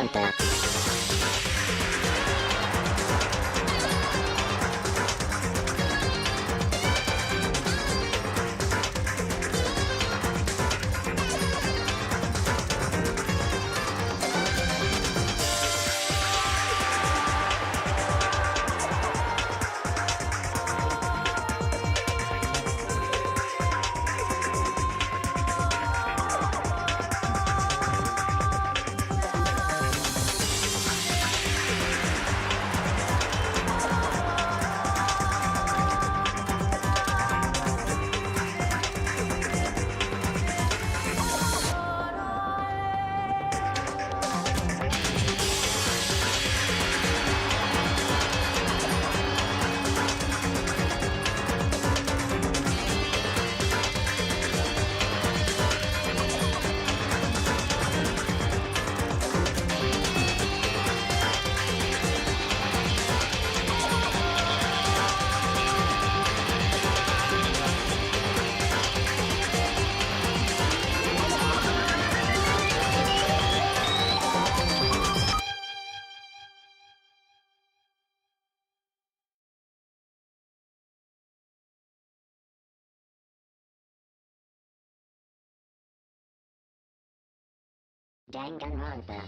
Danganronpa. Danganronpa.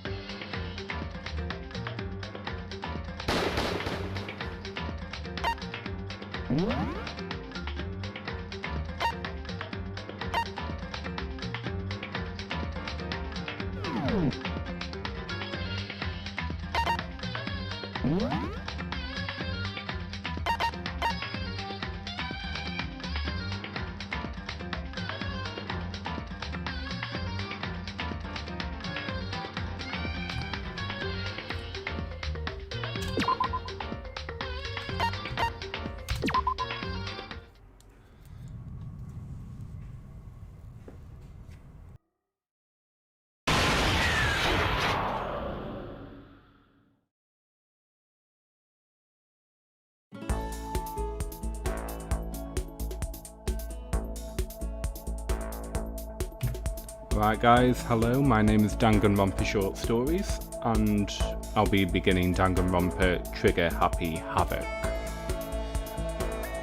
Right guys, hello, my name is Danganronpa Short Stories, and I'll be beginning Danganronpa Trigger Happy Havoc.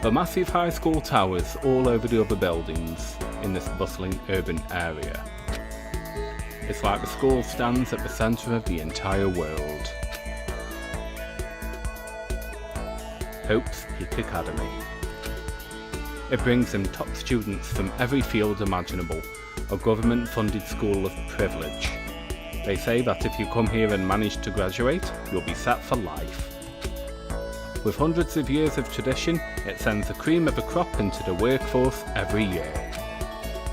The massive high school towers all over the other buildings in this bustling urban area. It's like the school stands at the centre of the entire world. Hope's Peak Academy. It brings in top students from every field imaginable, a government-funded school of privilege. They say that if you come here and manage to graduate, you'll be set for life. With hundreds of years of tradition, it sends the cream of the crop into the workforce every year.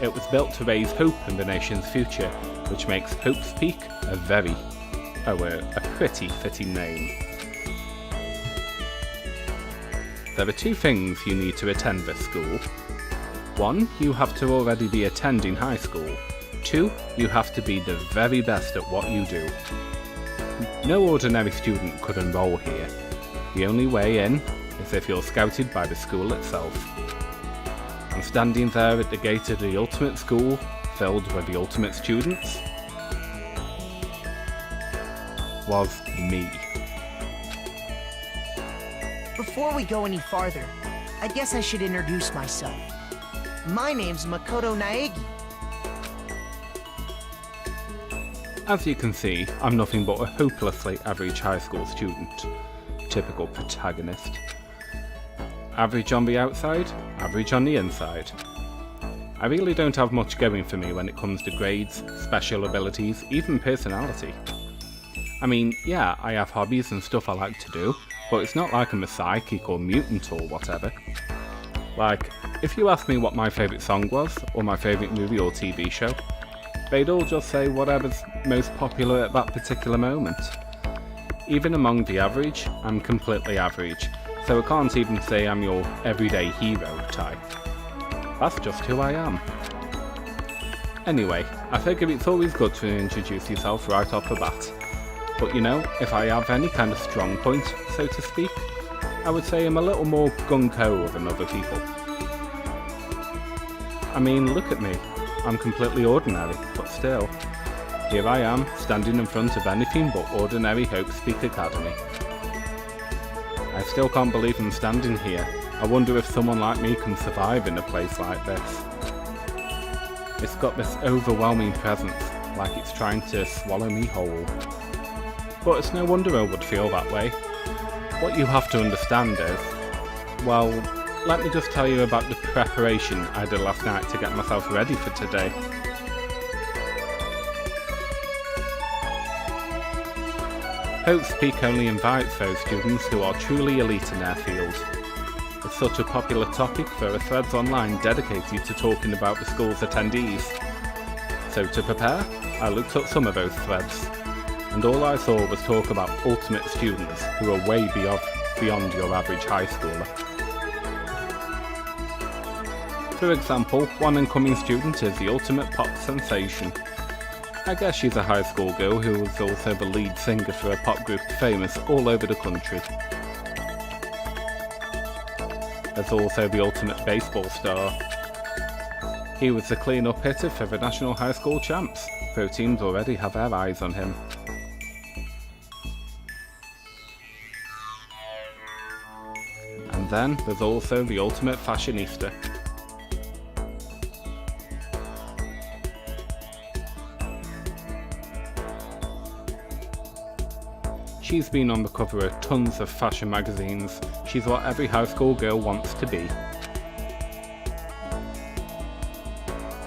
It was built to raise hope in the nation's future, which makes Hope's Peak a pretty fitting name. There are two things you need to attend this school. 1. You have to already be attending high school. 2. You have to be the very best at what you do. No ordinary student could enroll here. The only way in is if you're scouted by the school itself. And standing there at the gate of the ultimate school, filled with the ultimate students, was me. Before we go any farther, I guess I should introduce myself. My name's Makoto Naegi. As you can see, I'm nothing but a hopelessly average high school student. Typical protagonist. Average on the outside, average on the inside. I really don't have much going for me when it comes to grades, special abilities, even personality. I mean, yeah, I have hobbies and stuff I like to do, but it's not like I'm a psychic or mutant or whatever. Like, if you asked me what my favourite song was, or my favourite movie or TV show, they'd all just say whatever's most popular at that particular moment. Even among the average, I'm completely average, so I can't even say I'm your everyday hero type. That's just who I am. Anyway, I figure it's always good to introduce yourself right off the bat. But you know, if I have any kind of strong point, so to speak, I would say I'm a little more gung-ho than other people. I mean, look at me. I'm completely ordinary, but still. here I am, standing in front of anything but ordinary Hope Speak Academy. I still can't believe I'm standing here. I wonder if someone like me can survive in a place like this. It's got this overwhelming presence, like it's trying to swallow me whole. But it's no wonder I would feel that way. What you have to understand is, well, let me just tell you about the preparation I did last night to get myself ready for today. Hope Speak only invites those students who are truly elite in their field. It's such a popular topic, there are threads online dedicated to talking about the school's attendees. So to prepare, I looked up some of those threads, and all I saw was talk about ultimate students who are way beyond your average high schooler. For example, one incoming student is the ultimate pop sensation. I guess she's a high school girl who is also the lead singer for a pop group famous all over the country. There's also the ultimate baseball star. He was the clean-up hitter for the National High School Champs. Pro teams already have their eyes on him. And then there's also the ultimate fashionista. She's been on the cover of tons of fashion magazines. She's what every high school girl wants to be.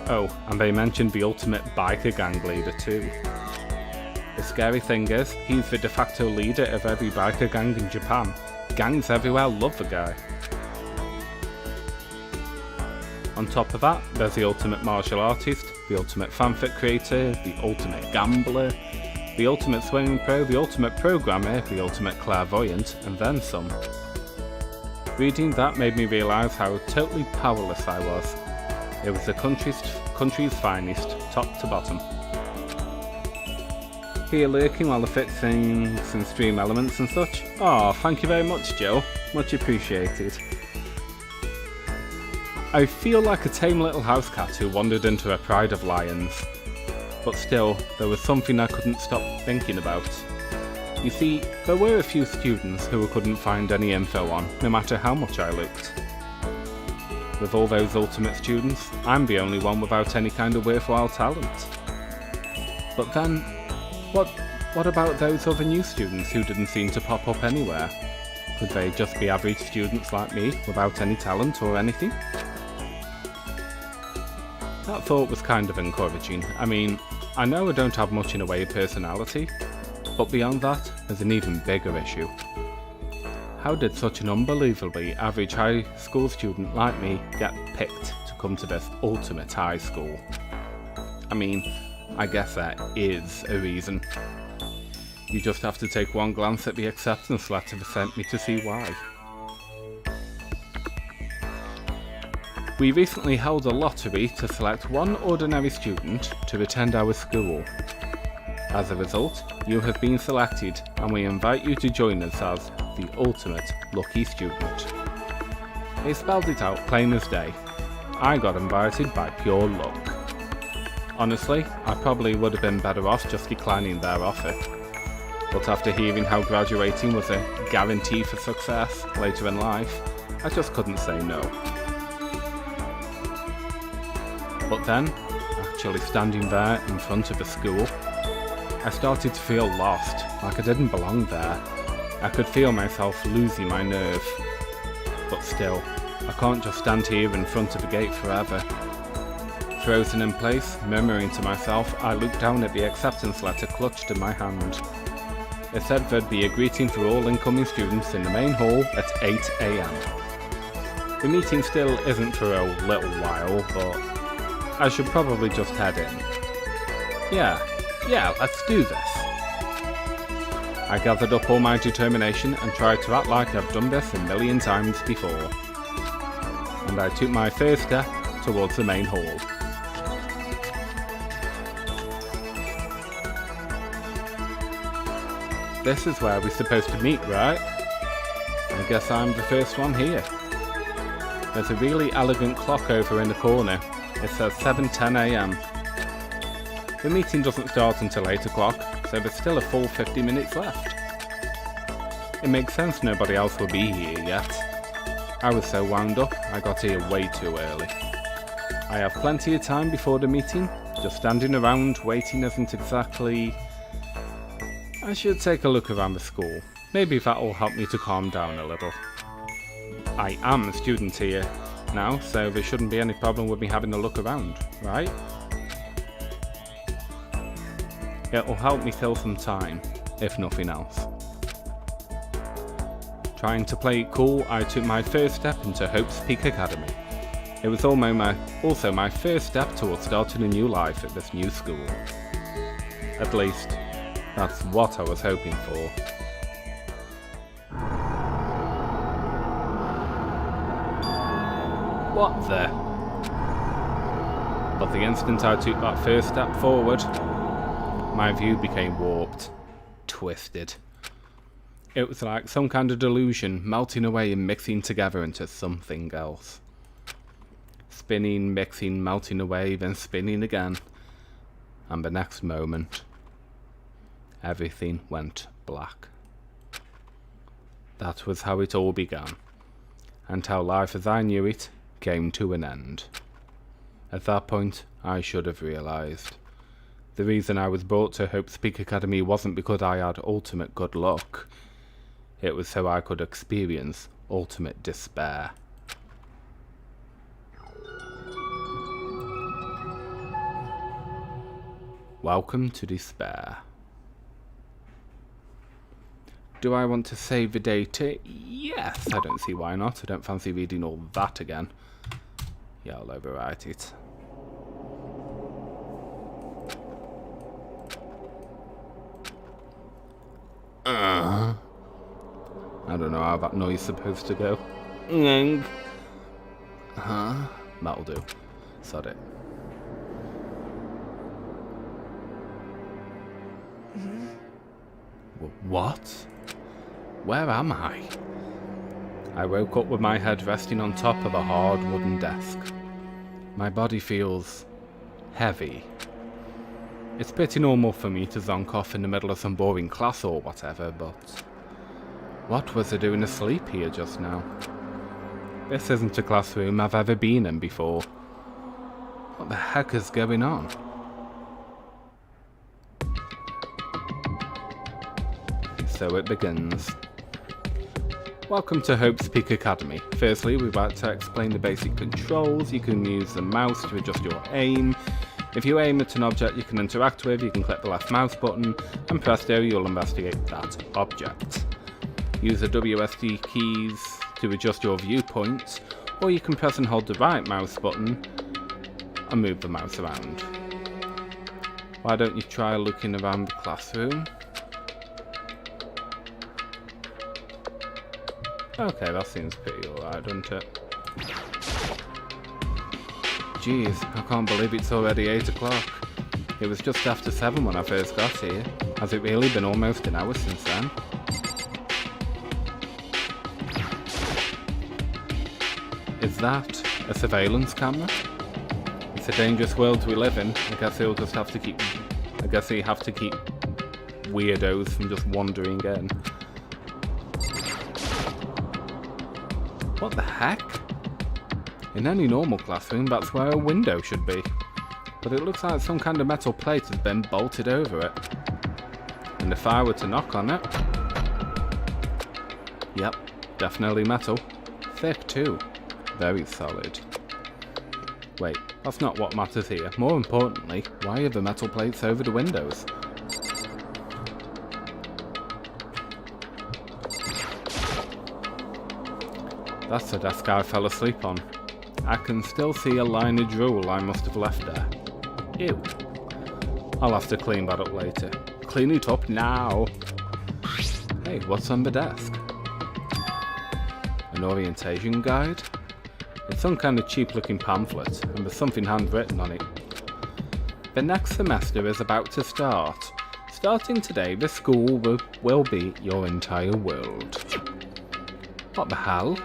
Oh, and they mentioned the ultimate biker gang leader too. The scary thing is, he's the de facto leader of every biker gang in Japan. Gangs everywhere love the guy. On top of that, there's the ultimate martial artist, the ultimate fanfic creator, the ultimate gambler, the ultimate swimming pro, the ultimate programmer, the ultimate clairvoyant, and then some. Reading that made me realise how totally powerless I was. It was the country's finest, top to bottom. Here lurking while I fix things and stream elements and such. Aw, thank you very much, Joe. Much appreciated. I feel like a tame little house cat who wandered into a pride of lions. But still, there was something I couldn't stop thinking about. You see, there were a few students who I couldn't find any info on, no matter how much I looked. With all those ultimate students, I'm the only one without any kind of worthwhile talent. But then, what about those other new students who didn't seem to pop up anywhere? Could they just be average students like me, without any talent or anything? That thought was kind of encouraging. I mean, I know I don't have much in the way of personality, but beyond that, there's an even bigger issue. How did such an unbelievably average high school student like me get picked to come to this ultimate high school? I mean, I guess there is a reason. You just have to take one glance at the acceptance letter they sent me to see why. We recently held a lottery to select one ordinary student to attend our school. As a result, you have been selected and we invite you to join us as the ultimate lucky student. They spelled it out plain as day. I got invited by pure luck. Honestly, I probably would have been better off just declining their offer. But after hearing how graduating was a guarantee for success later in life, I just couldn't say no. But then, actually standing there in front of the school, I started to feel lost, like I didn't belong there. I could feel myself losing my nerve. But still, I can't just stand here in front of the gate forever. Frozen in place, murmuring to myself, I looked down at the acceptance letter clutched in my hand. It said there'd be a greeting for all incoming students in the main hall at 8 AM. The meeting still isn't for a little while, but I should probably just head in. Yeah, let's do this. I gathered up all my determination and tried to act like I've done this a million times before. And I took my first step towards the main hall. This is where we're supposed to meet, right? I guess I'm the first one here. There's a really elegant clock over in the corner. It says 7:10 AM. The meeting doesn't start until 8 o'clock, so there's still a full 50 minutes left. It makes sense nobody else will be here yet. I was so wound up, I got here way too early. I have plenty of time before the meeting. Just standing around waiting isn't exactly... I should take a look around the school. Maybe that'll help me to calm down a little. I am a student here now, so there shouldn't be any problem with me having a look around, right? It'll help me kill some time, if nothing else. Trying to play it cool, I took my first step into Hope's Peak Academy. It was also my first step towards starting a new life at this new school. At least, that's what I was hoping for. What the? But the instant I took that first step forward, my view became warped, twisted. It was like some kind of delusion melting away and mixing together into something else. Spinning, mixing, melting away, then spinning again. And the next moment, everything went black. That was how it all began, and how life as I knew it came to an end. At that point, I should have realised. The reason I was brought to Hope's Peak Academy wasn't because I had ultimate good luck. It was so I could experience ultimate despair. Welcome to despair. Do I want to save the data? Yes, I don't see why not. I don't fancy reading all that again. Yeah, I'll overwrite it. I don't know how that noise is supposed to go. That'll do. Sod it. What? Where am I? I woke up with my head resting on top of a hard wooden desk. My body feels heavy. It's pretty normal for me to zonk off in the middle of some boring class or whatever, but what was I doing asleep here just now? This isn't a classroom I've ever been in before. What the heck is going on? So it begins. Welcome to Hope's Peak Academy. Firstly, we'd like to explain the basic controls. You can use the mouse to adjust your aim. If you aim at an object you can interact with, you can click the left mouse button, and presto, you'll investigate that object. Use the WSD keys to adjust your viewpoint, or you can press and hold the right mouse button and move the mouse around. Why don't you try looking around the classroom? Okay, that seems pretty alright, doesn't it? Jeez, I can't believe it's already 8 o'clock. It was just after 7 when I first got here. Has it really been almost an hour since then? Is that a surveillance camera? It's a dangerous world we live in. I guess you have to keep weirdos from just wandering in. What the heck? In any normal classroom, that's where a window should be. But it looks like some kind of metal plate has been bolted over it. And if I were to knock on it... Yep, definitely metal. Thick too. Very solid. Wait, that's not what matters here. More importantly, why are the metal plates over the windows? That's the desk I fell asleep on. I can still see a line of drool I must have left there. Ew. I'll have to clean that up later. Clean it up now. Hey, what's on the desk? An orientation guide? It's some kind of cheap looking pamphlet, and there's something handwritten on it. The next semester is about to start. Starting today, the school will be your entire world. What the hell?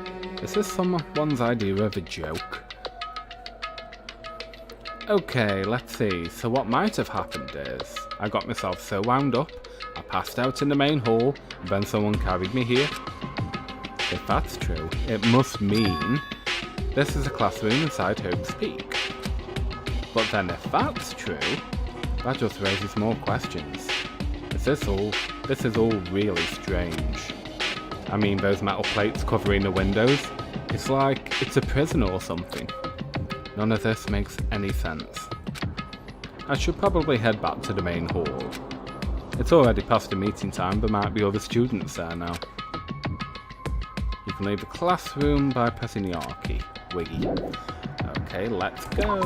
Is this someone's idea of a joke? Okay, let's see. So what might have happened is, I got myself so wound up, I passed out in the main hall, and then someone carried me here. If that's true, it must mean this is a classroom inside Hope's Peak. But then if that's true, that just raises more questions. This is all really strange. I mean, those metal plates covering the windows, it's like it's a prison or something. None of this makes any sense. I should probably head back to the main hall. It's already past the meeting time, there might be other students there now. You can leave the classroom by pressing the R key. Wiggy. Okay, let's go.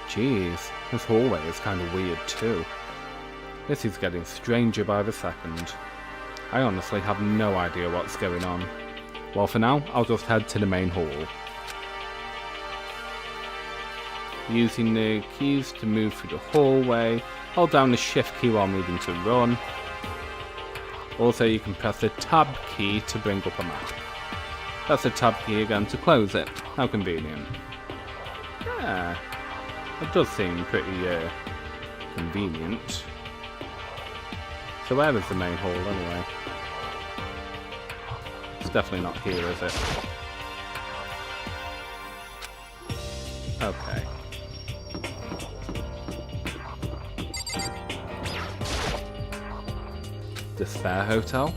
Jeez, this hallway is kind of weird too. This is getting stranger by the second. I honestly have no idea what's going on. Well, for now, I'll just head to the main hall. Using the keys to move through the hallway, hold down the shift key while moving to run. Also, you can press the tab key to bring up a map. Press the tab key again to close it. How convenient. Yeah, it does seem pretty convenient. So where is the main hall anyway? It's definitely not here, is it? Okay. The Spare Hotel?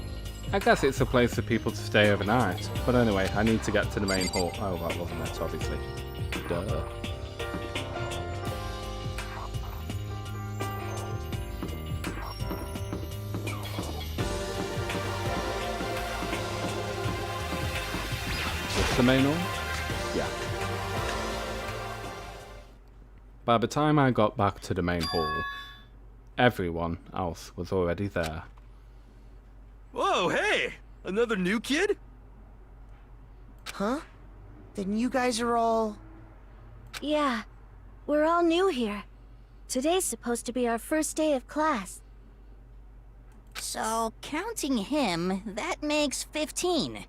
I guess it's a place for people to stay overnight. But anyway, I need to get to the main hall. Oh, that wasn't it, obviously. Duh. The main hall? Yeah. By the time I got back to the main hall, everyone else was already there. Whoa, hey! Another new kid? Huh? Then you guys are all... Yeah, we're all new here. Today's supposed to be our first day of class. So, counting him, that makes 15.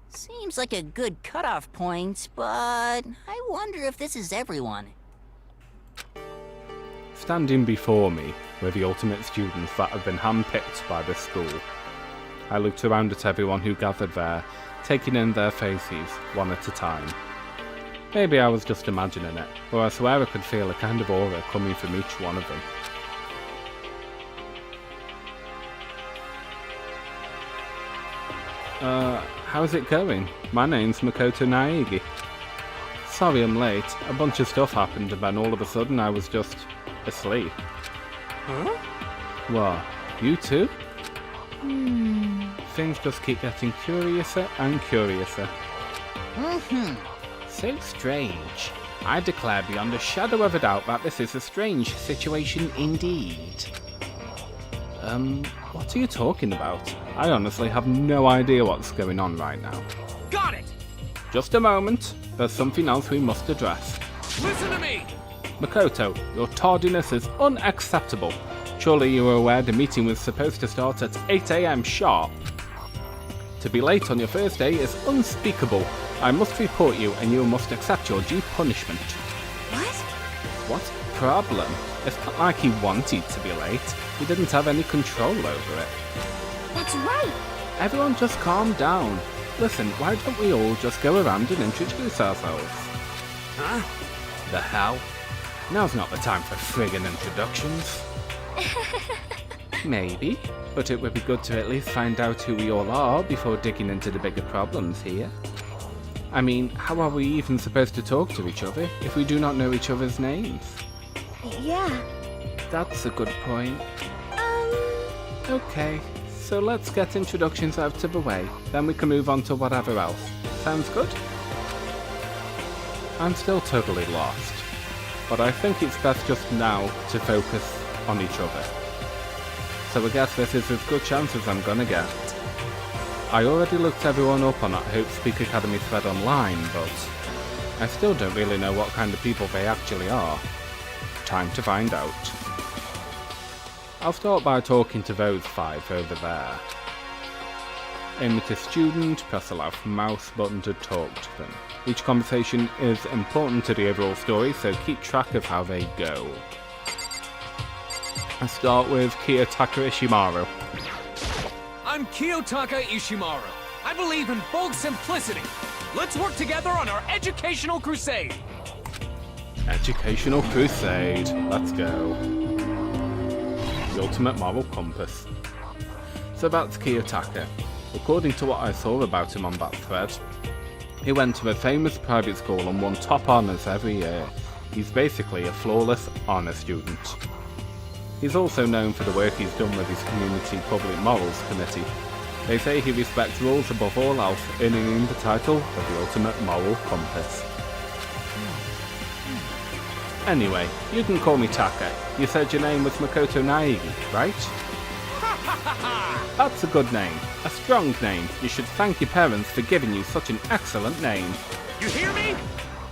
Seems like a good cutoff point, but I wonder if this is everyone. Standing before me were the ultimate students that have been handpicked by this school. I looked around at everyone who gathered there, taking in their faces one at a time. Maybe I was just imagining it, or I swear I could feel a kind of aura coming from each one of them. How's it going? My name's Makoto Naegi. Sorry I'm late. A bunch of stuff happened and then all of a sudden I was just asleep. Huh? What? You too? Things just keep getting curiouser and curiouser. So strange. I declare beyond a shadow of a doubt that this is a strange situation indeed. What are you talking about? I honestly have no idea what's going on right now. Got it! Just a moment. There's something else we must address. Listen to me! Makoto, your tardiness is unacceptable. Surely you are aware the meeting was supposed to start at 8 AM sharp. To be late on your first day is unspeakable. I must report you and you must accept your due punishment. What? What problem? It's not like he wanted to be late. He didn't have any control over it. That's right! Everyone just calm down. Listen, why don't we all just go around and introduce ourselves? Huh? The hell? Now's not the time for friggin' introductions. Maybe, but it would be good to at least find out who we all are before digging into the bigger problems here. I mean, how are we even supposed to talk to each other if we do not know each other's names? Yeah. That's a good point. Okay, so let's get introductions out of the way, then we can move on to whatever else. Sounds good? I'm still totally lost, but I think it's best just now to focus on each other. So I guess this is as good chance as I'm gonna get. I already looked everyone up on that Hope's Peak Academy thread online, but I still don't really know what kind of people they actually are. Time to find out. I'll start by talking to those 5 over there. aim at a student, press the left mouse button to talk to them. Each conversation is important to the overall story, so keep track of how they go. I start with Kiyotaka Ishimaru. I'm Kiyotaka Ishimaru. I believe in bold simplicity. Let's work together on our educational crusade. Educational crusade. Let's go. The ultimate moral compass. So that's Kiyotaka. According to what I saw about him on that thread, he went to a famous private school and won top honours every year. He's basically a flawless honour student. He's also known for the work he's done with his community public morals committee. They say he respects rules above all else, earning him the title of the ultimate moral compass. Anyway, you can call me Taka. You said your name was Makoto Naegi, right? That's a good name. A strong name. You should thank your parents for giving you such an excellent name. You hear me?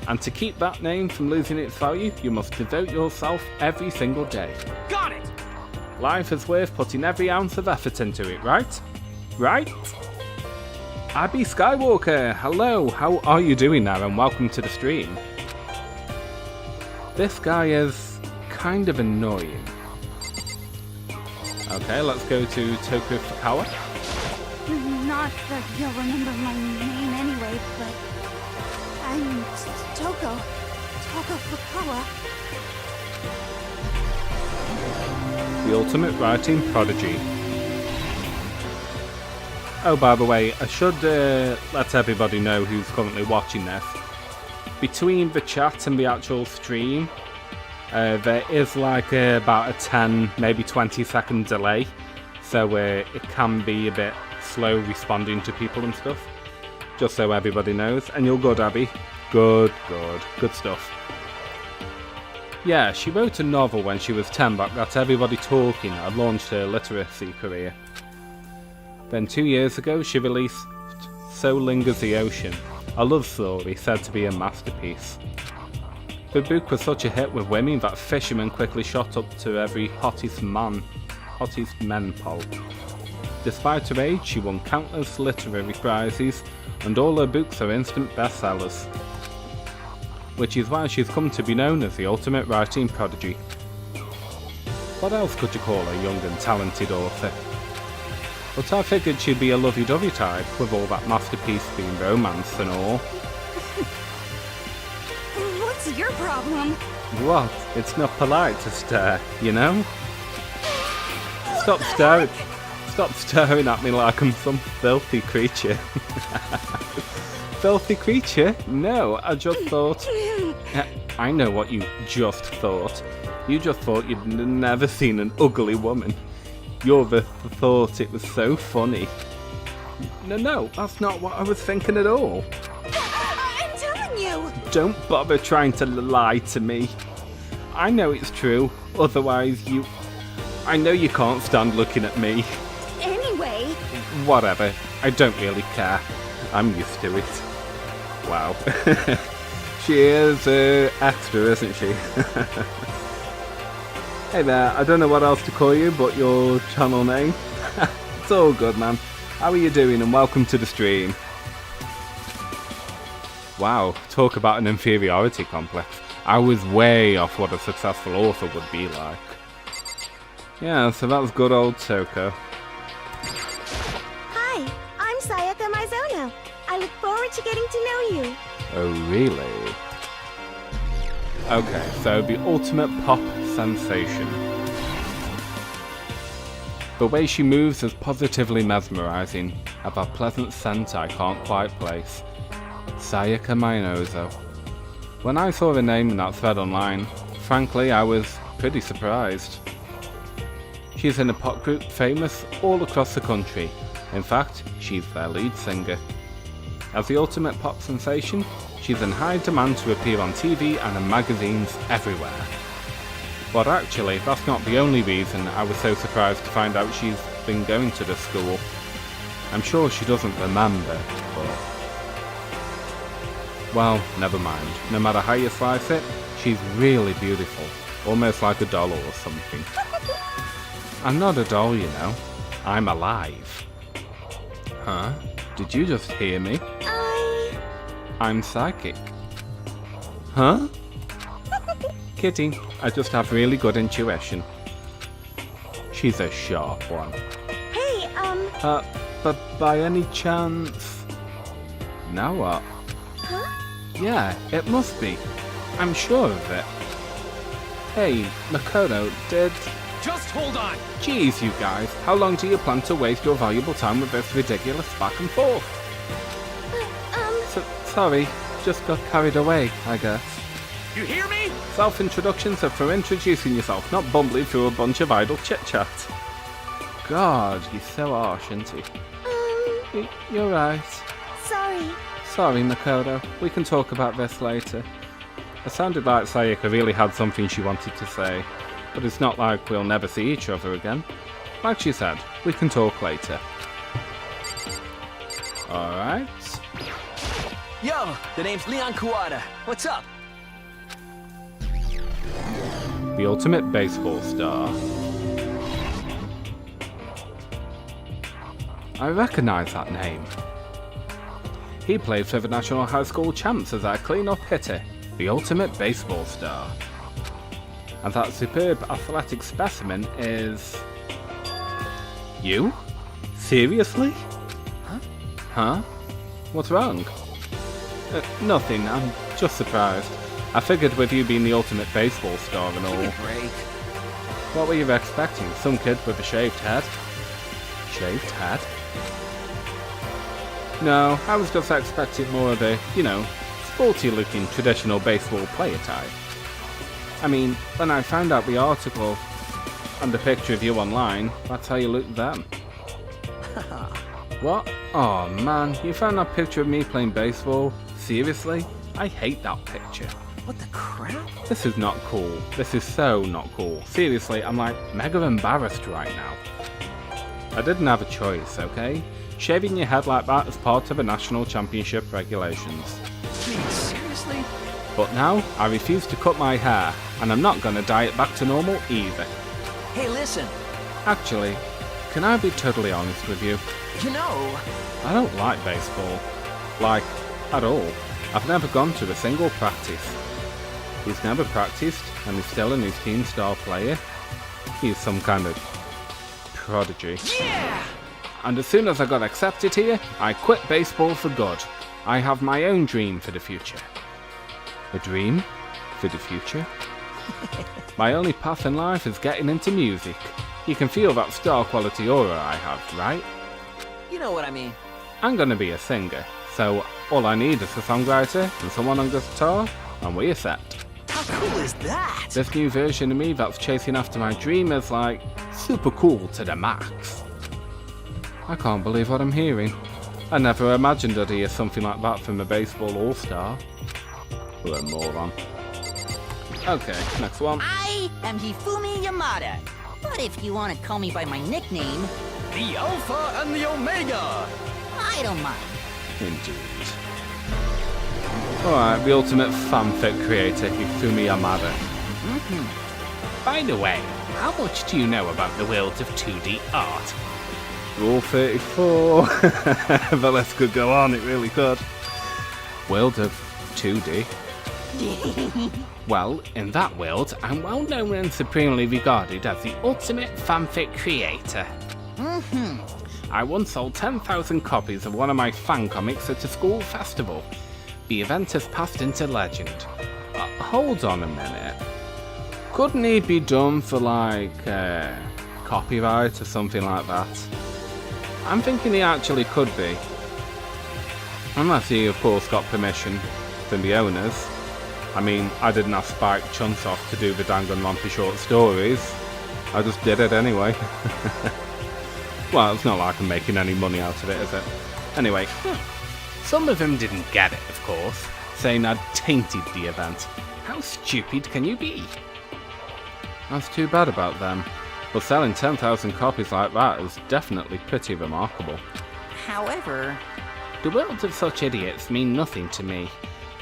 And to keep that name from losing its value, you must devote yourself every single day. Got it! Life is worth putting every ounce of effort into it, right? Right? Abby Skywalker, hello, how are you doing now and welcome to the stream. This guy is kind of annoying. Okay, let's go to Toko Fukawa. Not that you'll remember my name anyway, but I'm Toko Fukawa. The ultimate writing prodigy. Oh, by the way, I should let everybody know who's currently watching this. Between the chat and the actual stream, there is like about a 10, maybe 20-second delay, so it can be a bit slow responding to people and stuff. Just so everybody knows. And you're good, Abby. Good stuff. Yeah, she wrote a novel when she was 10 that got everybody talking and launched her literacy career. Then 2 years ago, she released So Lingers the Ocean, a love story said to be a masterpiece. The book was such a hit with women that fishermen quickly shot up to every hottest men poll. Despite her age, she won countless literary prizes, and all her books are instant bestsellers. Which is why she's come to be known as the ultimate writing prodigy. What else could you call a young and talented author? But I figured she'd be a lovey-dovey type, with all that masterpiece being romance and all. What's your problem? What? It's not polite to stare, you know? Stop staring at me like I'm some filthy creature. Filthy creature? No, I just thought... I know what you just thought. You just thought you'd never seen an ugly woman. You thought it was so funny. No, that's not what I was thinking at all. I'm telling you! Don't bother trying to lie to me. I know it's true, otherwise I know you can't stand looking at me. Anyway... Whatever, I don't really care. I'm used to it. Wow. She is extra, isn't she? Hey there, I don't know what else to call you but your channel name. It's all good, man. How are you doing and welcome to the stream. Wow, talk about an inferiority complex. I was way off what a successful author would be like. Yeah, so that was good old Toko. Hi, I'm Sayaka Mizono. I look forward to getting to know you. Oh, really? Okay, so the ultimate pop sensation. The way she moves is positively mesmerizing, of a pleasant scent I can't quite place. Sayaka Mizono. When I saw her name in that thread online, frankly I was pretty surprised. She's in a pop group famous all across the country. In fact, she's their lead singer. As the ultimate pop sensation, she's in high demand to appear on TV and in magazines everywhere. But actually, that's not the only reason I was so surprised to find out she's been going to the school. I'm sure she doesn't remember, but... Well, never mind. No matter how you slice it, she's really beautiful. Almost like a doll or something. I'm not a doll, you know. I'm alive. Huh? Did you just hear me? I'm psychic. Huh? Kitty, I just have really good intuition. She's a sharp one. Hey, But by any chance... Now what? huh? Yeah, it must be. I'm sure of it. Hey, Makoto, did... Just hold on. Jeez, you guys, how long do you plan to waste your valuable time with this ridiculous back and forth? Sorry, just got carried away, I guess. You hear me? Self-introductions are for introducing yourself, not bumbling through a bunch of idle chit-chat. God, he's so harsh, isn't he? You're right. Sorry. Sorry, Makoto. We can talk about this later. It sounded like Sayaka really had something she wanted to say, but it's not like we'll never see each other again. Like she said, we can talk later. Alright. Yo, the name's Leon Kuwata. What's up? The ultimate baseball star. I recognise that name. He played for the National High School Champs as our clean-up hitter, the ultimate baseball star. And that superb athletic specimen is... You? Seriously? Huh? What's wrong? Nothing, I'm just surprised. I figured with you being the ultimate baseball star and all... Give me a break. What were you expecting? Some kid with a shaved head? Shaved head? No, I was just expecting more of a, sporty-looking traditional baseball player type. I mean, when I found out the article and the picture of you online, that's how you looked then. What? Oh man, you found that picture of me playing baseball? Seriously? I hate that picture. What the crap? This is not cool. This is so not cool. Seriously, I'm like mega embarrassed right now. I didn't have a choice, okay? Shaving your head like that is part of the national championship regulations. Dude, seriously? But now, I refuse to cut my hair, and I'm not gonna dye it back to normal either. Hey, listen. Actually, can I be totally honest with you? You know, I don't like baseball. Like, at all. I've never gone to a single practice. He's never practiced, and he's still an his team star player. He's some kind of prodigy. yeah! And as soon as I got accepted here, I quit baseball for good. I have my own dream for the future. A dream? For the future? My only path in life is getting into music. You can feel that star quality aura I have, right? You know what I mean. I'm gonna be a singer, so all I need is a songwriter and someone on guitar, and we're set. How cool is that? This new version of me that's chasing after my dream is like super cool to the max. I can't believe what I'm hearing. I never imagined I'd hear something like that from a baseball all-star. What a moron. Okay, next one. I am Hifumi Yamada. But if you want to call me by my nickname, The Alpha and the Omega! I don't mind. Indeed. Alright, the ultimate fanfic creator, Hifumi Yamada. By the way, how much do you know about the world of 2D art? Rule 34. The list could go on, it really could. World of 2D. Well, in that world, I'm well known and supremely regarded as the ultimate fanfic creator. I once sold 10,000 copies of one of my fan comics at a school festival. The event has passed into legend. Hold on a minute. Couldn't he be done for like copyright or something like that? I'm thinking he actually could be. Unless he of course got permission from the owners. I mean, I didn't ask Spike Chunsoft to do the Danganronpa short stories. I just did it anyway. Well, it's not like I'm making any money out of it, is it? Anyway, some of them didn't get it, of course, saying I'd tainted the event. How stupid can you be? That's too bad about them. But selling 10,000 copies like that is definitely pretty remarkable. However, The words of such idiots mean nothing to me.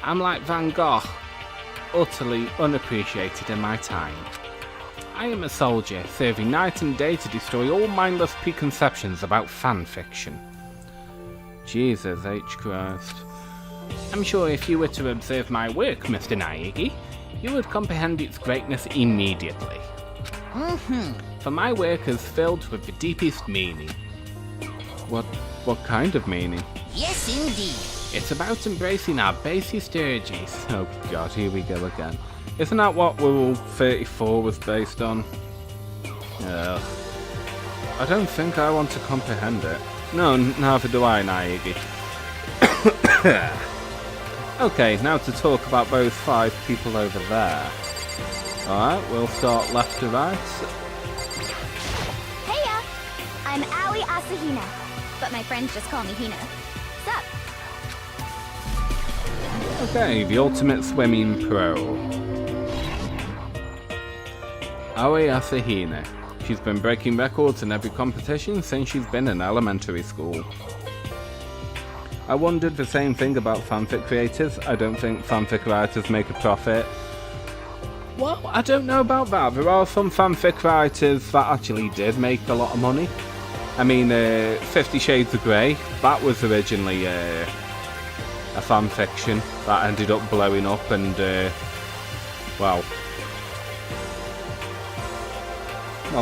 I'm like Van Gogh, utterly unappreciated in my time. I am a soldier, serving night and day to destroy all mindless preconceptions about fan fiction. Jesus H. Christ. I'm sure if you were to observe my work, Mr. Naegi, you would comprehend its greatness immediately. For my work is filled with the deepest meaning. What kind of meaning? Yes, indeed. It's about embracing our basest urges. Oh god, here we go again. Isn't that what Rule 34 was based on? Ugh. I don't think I want to comprehend it. No, neither do I, Naegi. Okay, now to talk about those 5 people over there. Alright, we'll start left to right. Heya! I'm Aoi Asahina, but my friends just call me Hina. Sup? Okay, the Ultimate Swimming Pro. Aoi Asahina. She's been breaking records in every competition since she's been in elementary school. I wondered the same thing about fanfic creators. I don't think fanfic writers make a profit. Well, I don't know about that. There are some fanfic writers that actually did make a lot of money. I mean, 50 Shades of Grey, that was originally a fanfiction that ended up blowing up and, well,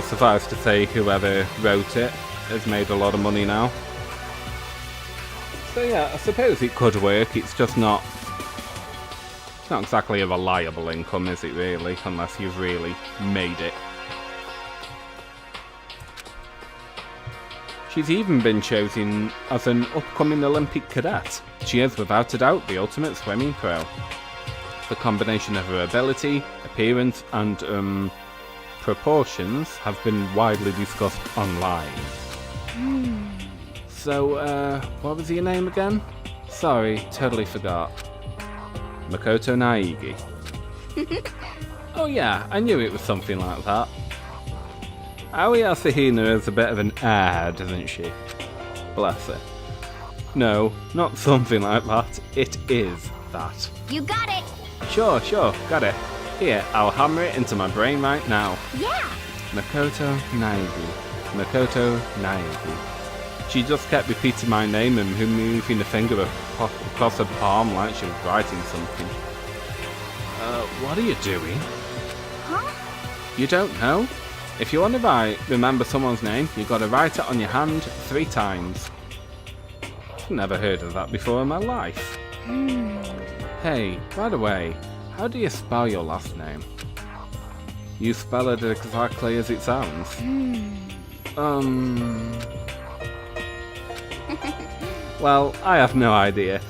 suffice to say, whoever wrote it has made a lot of money now. So yeah, I suppose it could work, it's just not... It's not exactly a reliable income, is it really? Unless you've really made it. She's even been chosen as an upcoming Olympic cadet. She is without a doubt the ultimate swimming pro. The combination of her ability, appearance and proportions have been widely discussed online. So, what was your name again? Sorry, totally forgot. Makoto Naegi. Oh yeah, I knew it was something like that. Aoi Asahina is a bit of an airhead, isn't she? Bless her. No, not something like that. It is that. You got it! Sure, got it. Here, I'll hammer it into my brain right now. Yeah! Makoto Naegi. Makoto Naegi. She just kept repeating my name and moving the finger across her palm like she was writing something. What are you doing? Huh? You don't know? If you want to remember someone's name, you gotta write it on your hand 3 times. I've never heard of that before in my life. Hey, by the way, how do you spell your last name? You spell it exactly as it sounds. Well, I have no idea.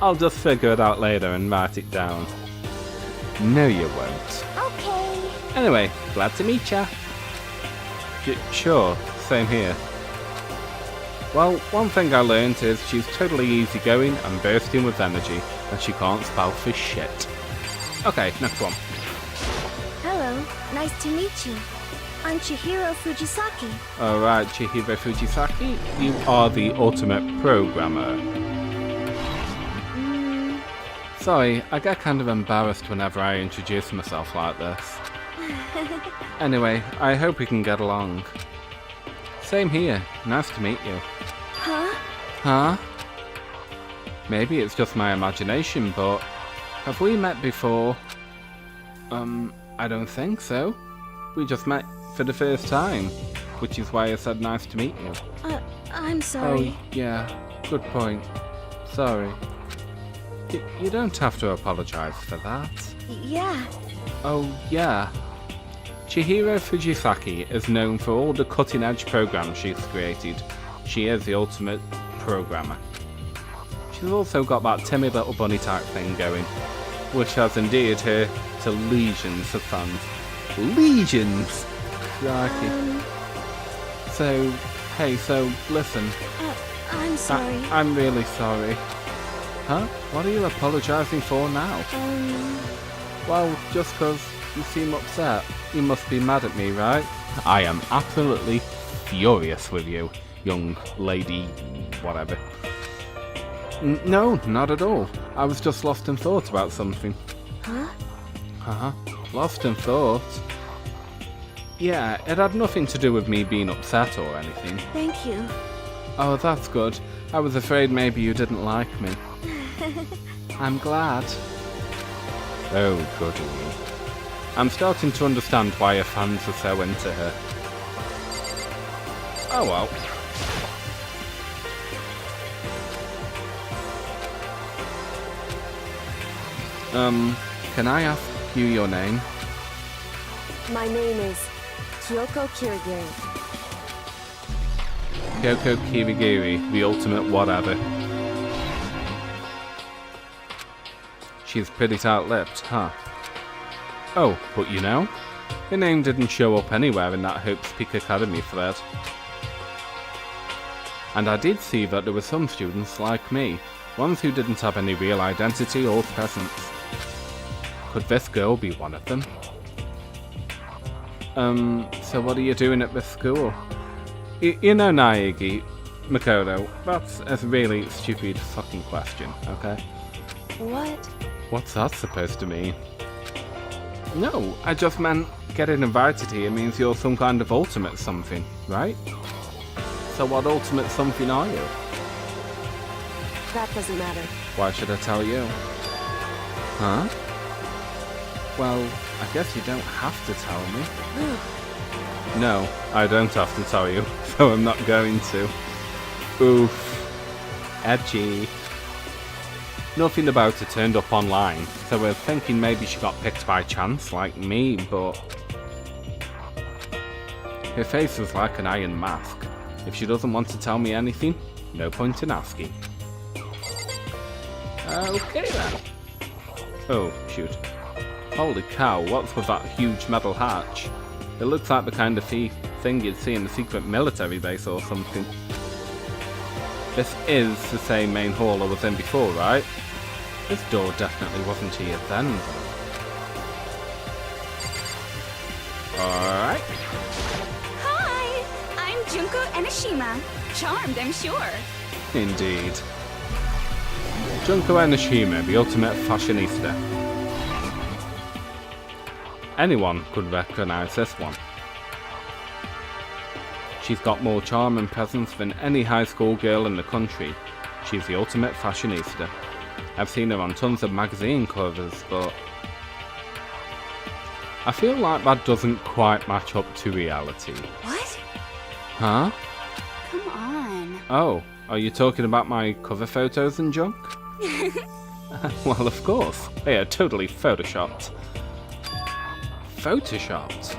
I'll just figure it out later and write it down. No, you won't. Okay. Anyway, glad to meet ya. Sure, same here. Well, one thing I learned is she's totally easygoing and bursting with energy, and she can't spell for shit. Okay, next one. Hello, nice to meet you. I'm Chihiro Fujisaki. Alright, Chihiro Fujisaki, you are the ultimate programmer. Sorry, I get kind of embarrassed whenever I introduce myself like this. Anyway, I hope we can get along. Same here, nice to meet you. Huh? Huh? Maybe it's just my imagination, but have we met before? I don't think so. We just met for the first time, which is why I said nice to meet you. I'm sorry. Oh, yeah, good point. Sorry. You don't have to apologize for that. Yeah. Oh, yeah. Chihiro Fujisaki is known for all the cutting-edge programs she's created. She is the ultimate programmer. She's also got that timid little bunny type thing going, which has endeared her to legions of fans. Legions! Crikey. So, listen. I'm sorry. I'm really sorry. Huh? What are you apologising for now? Well, just 'cause you seem upset. You must be mad at me, right? I am absolutely furious with you, young lady, whatever. No, not at all. I was just lost in thought about something. Huh? Lost in thought? Yeah, it had nothing to do with me being upset or anything. Thank you. Oh, that's good. I was afraid maybe you didn't like me. I'm glad. Oh, goody. I'm starting to understand why her fans are so into her. Oh well. Can I ask you your name? My name is Kyoko Kirigiri. Kyoko Kirigiri, the ultimate whatever. She's pretty tight-lipped, huh? Oh, but you know, her name didn't show up anywhere in that Hope's Peak Academy thread. And I did see that there were some students like me, ones who didn't have any real identity or presence. Could this girl be one of them? So what are you doing at this school? You know, Naegi, Makoto, that's a really stupid fucking question, okay? What? What's that supposed to mean? No, I just meant getting invited here means you're some kind of ultimate something, right? So what ultimate something are you? That doesn't matter. Why should I tell you? Huh? Well, I guess you don't have to tell me. No, I don't have to tell you, so I'm not going to. Oof. Edgy. Nothing about her turned up online, so we're thinking maybe she got picked by chance, like me, but... Her face was like an iron mask. If she doesn't want to tell me anything, no point in asking. Okay then. Oh, shoot. Holy cow, what's with that huge metal hatch? It looks like the kind of thing you'd see in a secret military base or something. This is the same main hall I was in before, right? This door definitely wasn't here then. Alright. Hi! I'm Junko Enoshima. Charmed, I'm sure. Indeed. Junko Enoshima, the ultimate fashionista. Anyone could recognise this one. She's got more charm and presence than any high school girl in the country. She's the ultimate fashionista. I've seen her on tons of magazine covers, but I feel like that doesn't quite match up to reality. What? Huh? Come on. Oh, are you talking about my cover photos and junk? Well, of course. They are totally photoshopped. Photoshopped?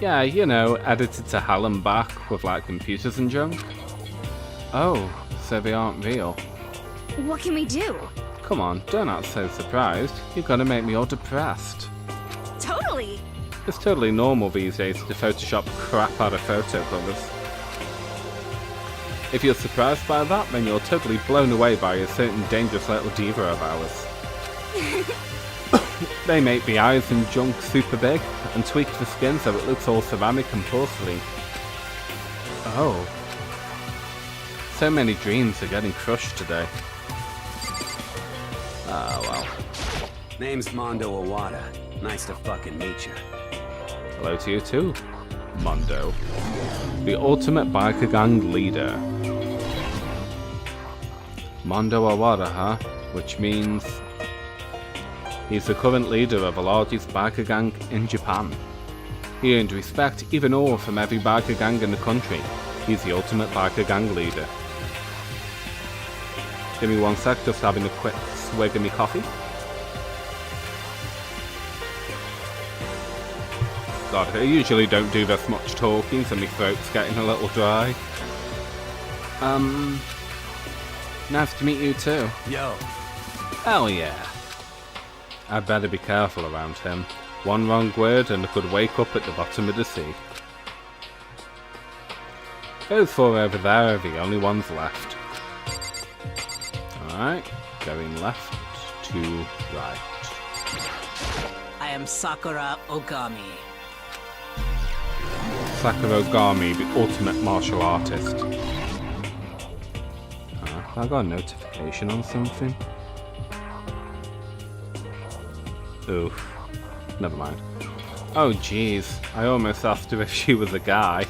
Yeah, you know, edited to hell and back with like computers and junk. Oh, so they aren't real. What can we do? Come on, don't act so surprised. You're gonna make me all depressed. Totally. It's totally normal these days to Photoshop crap out of photo covers. If you're surprised by that, then you're totally blown away by a certain dangerous little diva of ours. They make the eyes and junk super big and tweak the skin so it looks all ceramic and porcelain. Oh. So many dreams are getting crushed today. Ah, well. Name's Mondo Iwata. Nice to fucking meet you. Hello to you too, Mondo. The ultimate biker gang leader. Mondo Iwata, huh? Which means he's the current leader of the largest biker gang in Japan. He earned respect, even awe, from every biker gang in the country. He's the ultimate biker gang leader. Give me one sec, just having a quick swig of me coffee. God, I usually don't do this much talking, so my throat's getting a little dry. Nice to meet you too. Yo. Hell yeah. I'd better be careful around him. One wrong word and I could wake up at the bottom of the sea. Those four over there are the only ones left. Alright, going left to right. I am Sakura Ogami. Sakura Ogami, the ultimate martial artist. I got a notification on something. Oof. Never mind. Oh jeez, I almost asked her if she was a guy.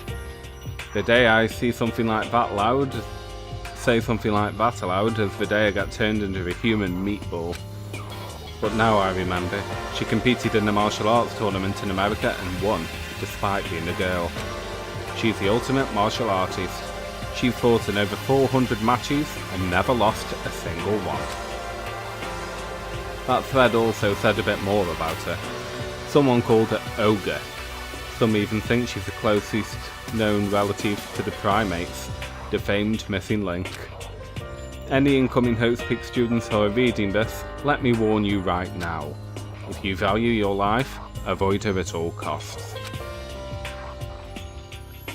The day I see something like that loud, say something like that aloud as the day I got turned into a human meatball. But now I remember, she competed in a martial arts tournament in America and won, despite being a girl. She's the ultimate martial artist. She's fought in over 400 matches and never lost a single one. That thread also said a bit more about her. Someone called her Ogre. Some even think she's the closest known relative to the primates, the famed missing link. Any incoming Hope's Peak students who are reading this, let me warn you right now. If you value your life, avoid her at all costs.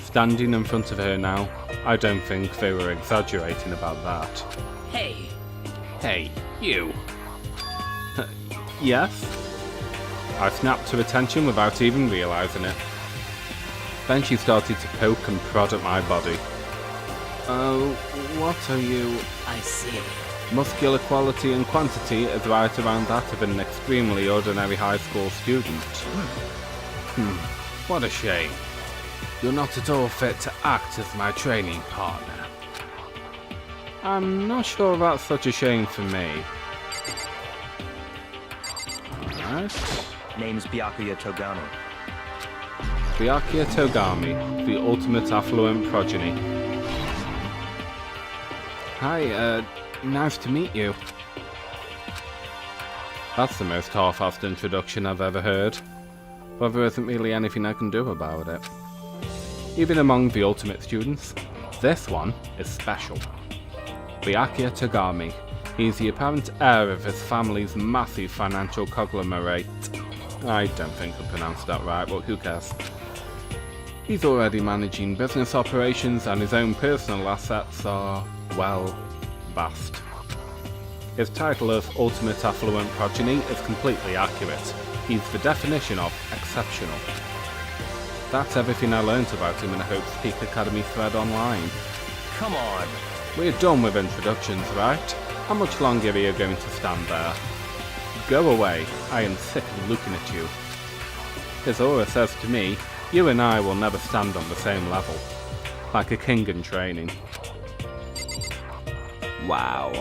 Standing in front of her now, I don't think they were exaggerating about that. Hey, Hey, you. Yes? I snapped to attention without even realising it. Then she started to poke and prod at my body. Oh, what are you? I see. Muscular quality and quantity is right around that of an extremely ordinary high school student. What a shame. You're not at all fit to act as my training partner. I'm not sure that's such a shame for me. Alright. Name's Byakuya Togami. Byakuya Togami, the ultimate affluent progeny. Hi, nice to meet you. That's the most half-assed introduction I've ever heard. But there isn't really anything I can do about it. Even among the ultimate students, this one is special. Byakuya Togami. He's the apparent heir of his family's massive financial conglomerate. I don't think I pronounced that right, but who cares? He's already managing business operations and his own personal assets are, well, vast. His title of Ultimate Affluent Progeny is completely accurate. He's the definition of exceptional. That's everything I learnt about him in a Hope's Peak Academy thread online. Come on. We're done with introductions, right? How much longer are you going to stand there? Go away, I am sick of looking at you. His aura says to me, you and I will never stand on the same level. Like a king in training. Wow.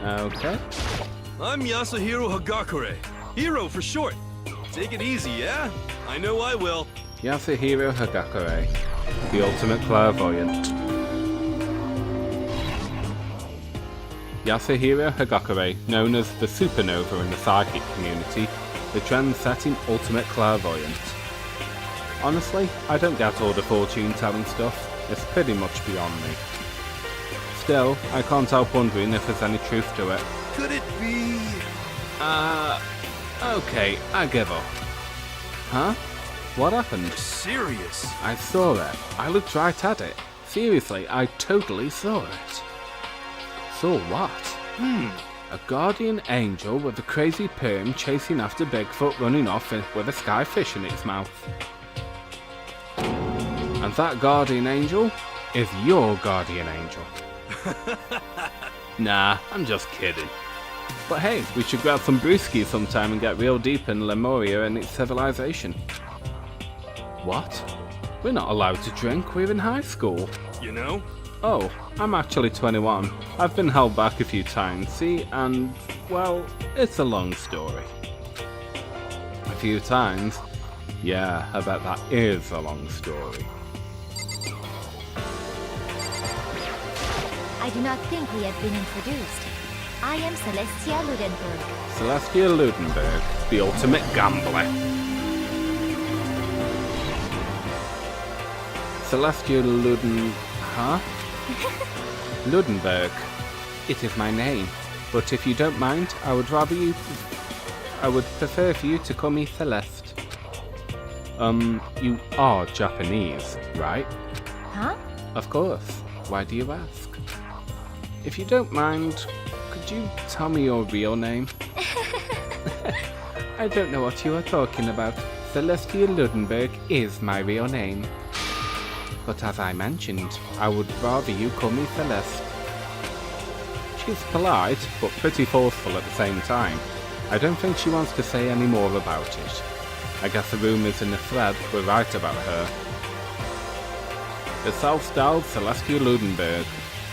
Okay. I'm Yasuhiro Hagakure. Hero for short. Take it easy, yeah? I know I will. Yasuhiro Hagakure, the ultimate clairvoyant. Yasuhiro Hagakure, known as the supernova in the psychic community, the trend-setting ultimate clairvoyant. Honestly, I don't get all the fortune-telling stuff. It's pretty much beyond me. Still, I can't help wondering if there's any truth to it. Could it be... Okay, I give up. Huh? What happened? serious? I saw it. I looked right at it. Seriously, I totally saw it. Saw what? A guardian angel with a crazy perm chasing after Bigfoot running off with a sky fish in its mouth. And that guardian angel is your guardian angel. Nah, I'm just kidding. But hey, we should grab some brewskis sometime and get real deep in Lemuria and its civilization. What? We're not allowed to drink, we're in high school. You know? Oh, I'm actually 21. I've been held back a few times, see, and, well, it's a long story. A few times? Yeah, I bet that is a long story. I do not think we have been introduced. I am Celestia Ludenberg. Celestia Ludenberg, the ultimate gambler. Celestia huh? Ludenberg. It is my name, but if you don't mind, I would prefer for you to call me Celeste. You are Japanese, right? Huh? Of course. Why do you ask? If you don't mind, could you tell me your real name? I don't know what you are talking about. Celestia Ludenberg is my real name. But as I mentioned, I would rather you call me Celeste. She's polite, but pretty forceful at the same time. I don't think she wants to say any more about it. I guess the rumours in the thread were right about her. The self-styled Celestia Ludenberg.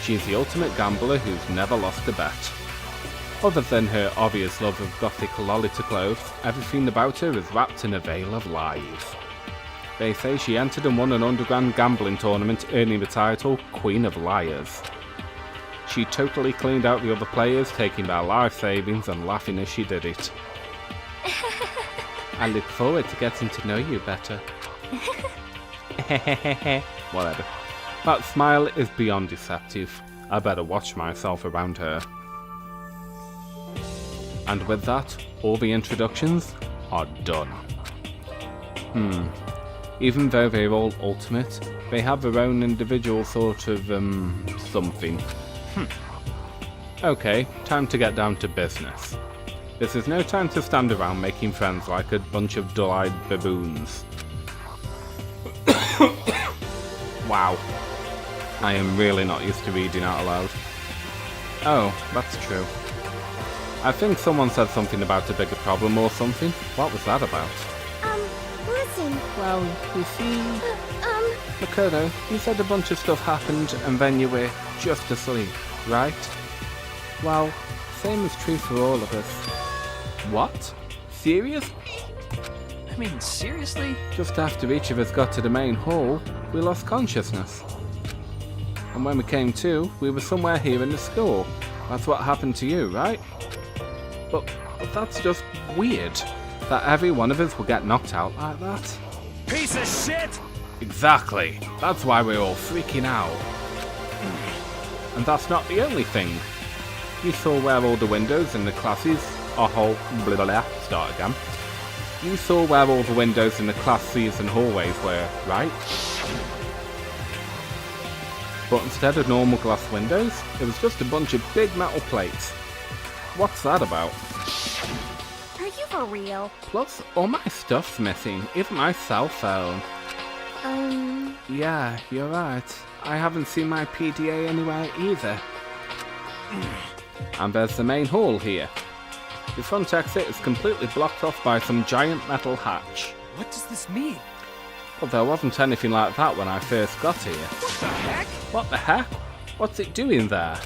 She's the ultimate gambler who's never lost a bet. Other than her obvious love of gothic lolita clothes, everything about her is wrapped in a veil of lies. They say she entered and won an underground gambling tournament, earning the title Queen of Liars. She totally cleaned out the other players, taking their life savings and laughing as she did it. I look forward to getting to know you better. Whatever. That smile is beyond deceptive. I better watch myself around her. And with that, all the introductions are done. Even though they're all ultimate, they have their own individual sort of, something. Okay, time to get down to business. This is no time to stand around making friends like a bunch of dull-eyed baboons. Wow. I am really not used to reading out aloud. Oh, that's true. I think someone said something about a bigger problem or something. What was that about? Listen. Well, you see... Makoto, you said a bunch of stuff happened and then you were just asleep, right? Well, same is true for all of us. What? Serious? I mean, seriously? Just after each of us got to the main hall, we lost consciousness. And when we came to, we were somewhere here in the school. That's what happened to you, right? But that's just weird, that every one of us will get knocked out like that. Piece of shit! Exactly. That's why we're all freaking out. And that's not the only thing. You saw where all the windows in the classes are blah blah blah. Start again. You saw where all the windows in the classes and hallways were, right? But instead of normal glass windows, it was just a bunch of big metal plates. What's that about? Are you for real? Plus, all my stuff's missing, even my cell phone. Yeah, you're right. I haven't seen my PDA anywhere either. And there's the main hall here. The front exit is completely blocked off by some giant metal hatch. What does this mean? Well, there wasn't anything like that when I first got here. What the heck? What the heck? What's it doing there?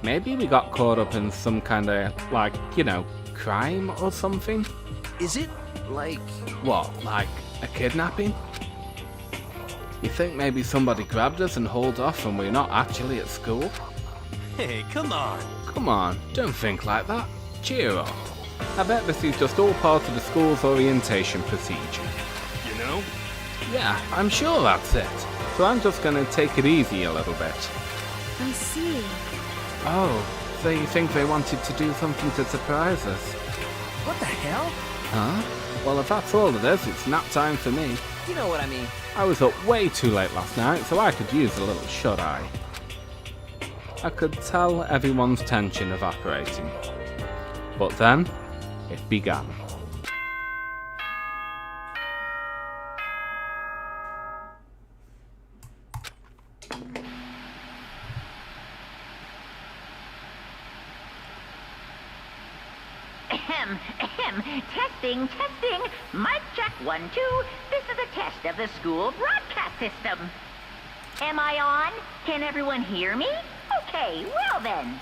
Maybe we got caught up in some kind of, like, you know, crime or something? Is it, like... What, like a kidnapping? You think maybe somebody grabbed us and hauled off and we're not actually at school? Hey, come on. Come on, don't think like that. Cheer up. I bet this is just all part of the school's orientation procedure. You know? Yeah, I'm sure that's it. So I'm just gonna take it easy a little bit. I see. Oh, so you think they wanted to do something to surprise us? What the hell? Huh? Well, if that's all it is, it's nap time for me. You know what I mean. I was up way too late last night, so I could use a little shut-eye. I could tell everyone's tension evaporating. But then, it began. Testing, testing. Mic check 1, 2. This is a test of the school broadcast system. Am I on? Can everyone hear me? Okay, well then.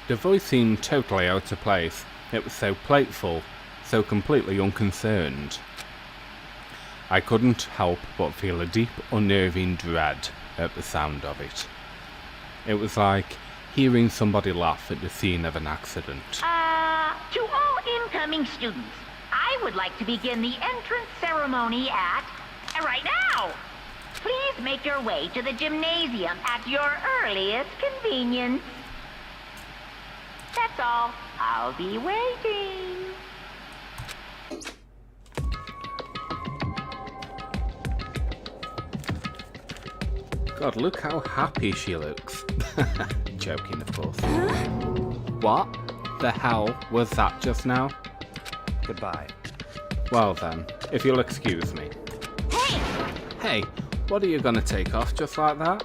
The voice seemed totally out of place. It was so playful, so completely unconcerned. I couldn't help but feel a deep, unnerving dread at the sound of it. It was like hearing somebody laugh at the scene of an accident. To all incoming students, I would like to begin the entrance ceremony at... right now! Please make your way to the gymnasium at your earliest convenience. That's all. I'll be waiting. God, look how happy she looks. Joking, of course. What the hell was that just now? Goodbye. Well then, if you'll excuse me. Hey, what are you gonna take off just like that?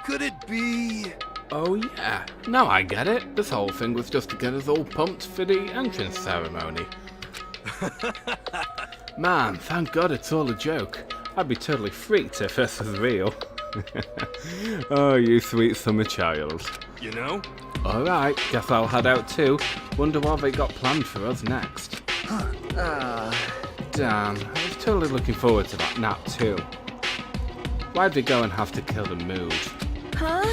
Could it be... Oh yeah, now I get it. This whole thing was just to get us all pumped for the entrance ceremony. Man, thank God it's all a joke. I'd be totally freaked if this was real. Oh, you sweet summer child. You know? Alright, guess I'll head out too. Wonder what they got planned for us next. Damn, I was totally looking forward to that nap too. Why'd we go and have to kill the mood? Huh?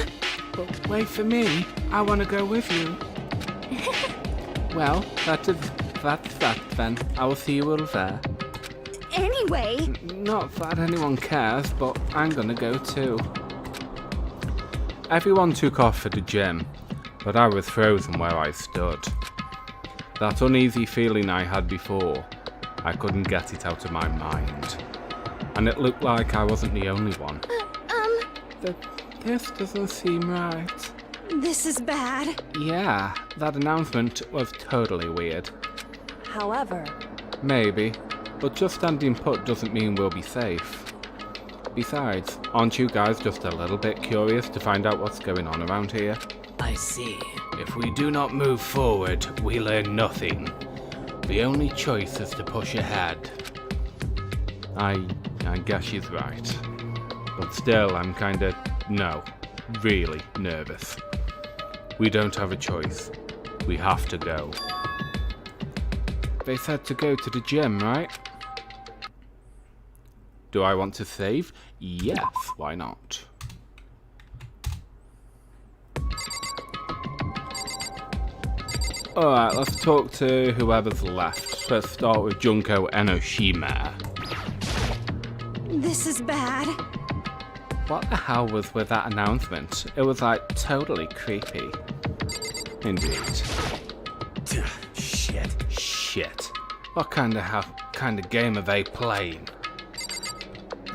But wait for me, I want to go with you. Well, that's that then. I will see you all there. Anyway... Not that anyone cares, but I'm gonna go too. Everyone took off for the gym, but I was frozen where I stood. That uneasy feeling I had before, I couldn't get it out of my mind. And it looked like I wasn't the only one. This doesn't seem right. This is bad. Yeah, that announcement was totally weird. However... Maybe, but just standing put doesn't mean we'll be safe. Besides, aren't you guys just a little bit curious to find out what's going on around here? I see. If we do not move forward, we learn nothing. The only choice is to push ahead. I guess she's right. But still, I'm really nervous. We don't have a choice. We have to go. They said to go to the gym, right? Do I want to save? Yes, why not? Alright, let's talk to whoever's left. Let's start with Junko Enoshima. This is bad. What the hell was with that announcement? It was like totally creepy. Indeed. Shit. What kind of game are they playing?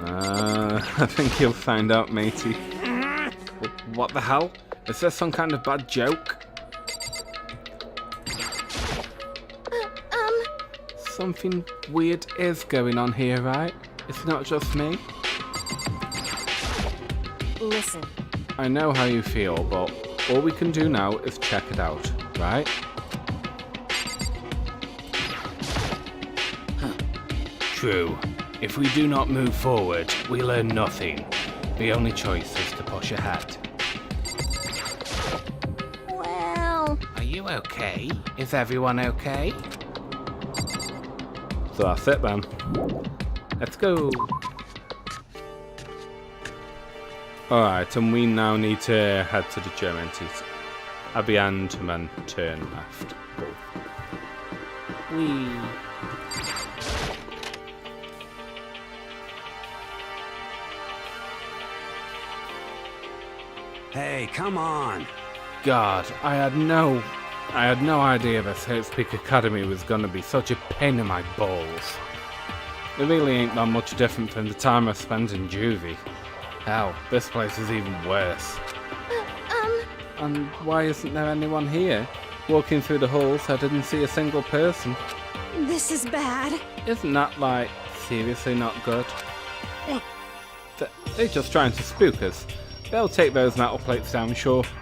I think you'll find out, matey. What the hell? Is this some kind of bad joke? Something weird is going on here, right? It's not just me. Listen. I know how you feel, but all we can do now is check it out, right? True. If we do not move forward, we learn nothing. The only choice is to push ahead. Well... Are you okay? Is everyone okay? So that's it then. Let's go. Alright, and we now need to head to the German teeth. At the end, and then turn left. Go. Whee. Hey, come on. God, I had no idea this Hate Academy was gonna be such a pain in my balls. It really ain't that much different from the time I spent in juvie. Hell, this place is even worse. And why isn't there anyone here? Walking through the halls, I didn't see a single person. This is bad. Isn't that, like, seriously not good? They're just trying to spook us. They'll take those metal plates down,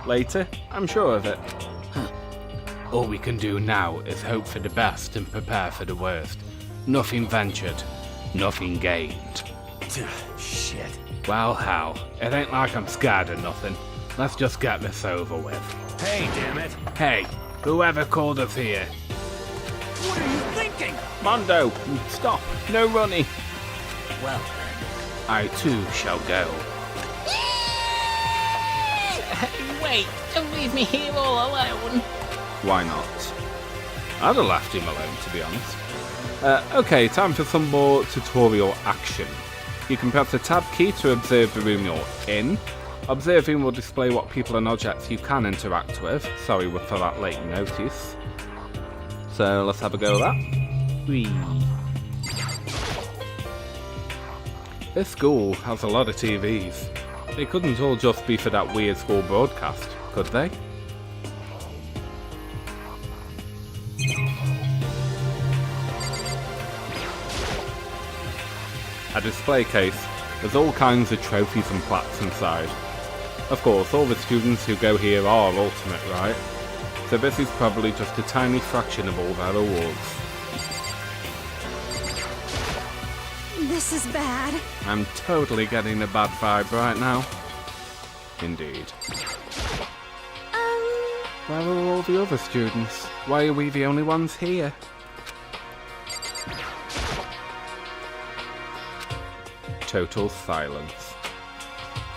later. I'm sure of it. All we can do now is hope for the best and prepare for the worst. Nothing ventured, nothing gained. Shit. Well, hell, it ain't like I'm scared or nothing. Let's just get this over with. Hey, damn it. Hey, whoever called us here. What are you thinking? Mondo, stop, no running. Well, I too shall go. Wait, don't leave me here all alone. Why not? I'd have left him alone, to be honest. Okay, time for some more tutorial action. You can press the tab key to observe the room you're in. Observing will display what people and objects you can interact with. Sorry for that late notice. So let's have a go at that. Whee. This school has a lot of TVs. They couldn't all just be for that weird school broadcast, could they? A display case. There's all kinds of trophies and plaques inside. Of course, all the students who go here are ultimate, right? So this is probably just a tiny fraction of all their awards. This is bad. I'm totally getting a bad vibe right now. Indeed. Where are all the other students? Why are we the only ones here? Total silence.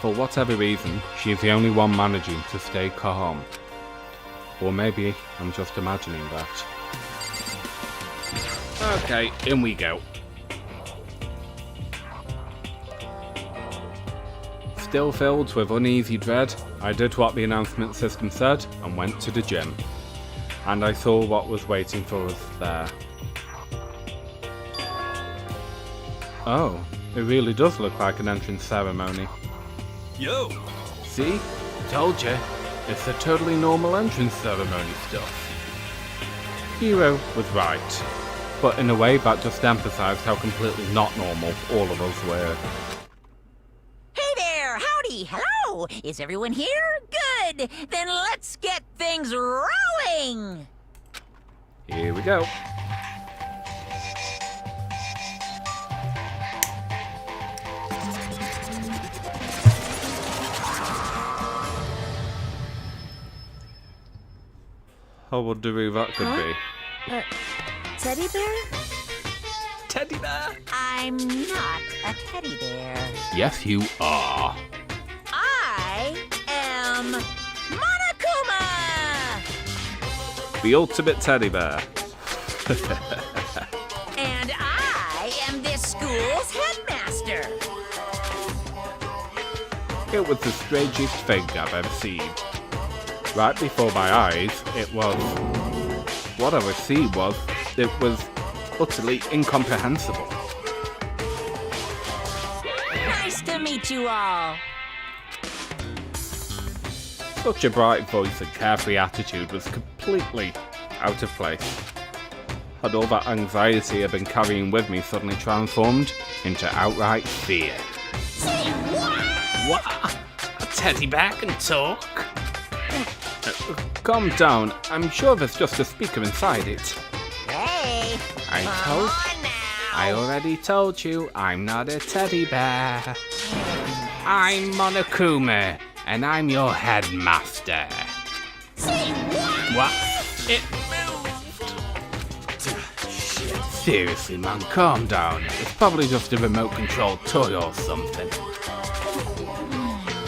For whatever reason, she's the only one managing to stay calm. Or maybe I'm just imagining that. Okay, in we go. Still filled with uneasy dread, I did what the announcement system said and went to the gym. And I saw what was waiting for us there. Oh, it really does look like an entrance ceremony. Yo! See? Told you. It's a totally normal entrance ceremony stuff. Hiro was right. But in a way that just emphasized how completely not normal all of us were. Hey there! Howdy! Hello! Is everyone here? Good! Then let's get things rolling! Here we go. I wonder who that could be. Teddy bear? Teddy bear? I'm not a teddy bear. Yes, you are. I am Monokuma! The ultimate teddy bear. And I am this school's headmaster. It was the strangest thing I've ever seen. Right before my eyes, it was... What I was seeing was... It was utterly incomprehensible. Nice to meet you all. Such a bright voice and carefree attitude was completely out of place. Had all that anxiety I've been carrying with me suddenly transformed into outright fear. Say what? What? A teddy bear can talk? Calm down, I'm sure there's just a speaker inside it. Hey, I already told you I'm not a teddy bear. I'm Monokuma, and I'm your headmaster. Say what? What? It moved. Seriously, man, calm down. It's probably just a remote-controlled toy or something.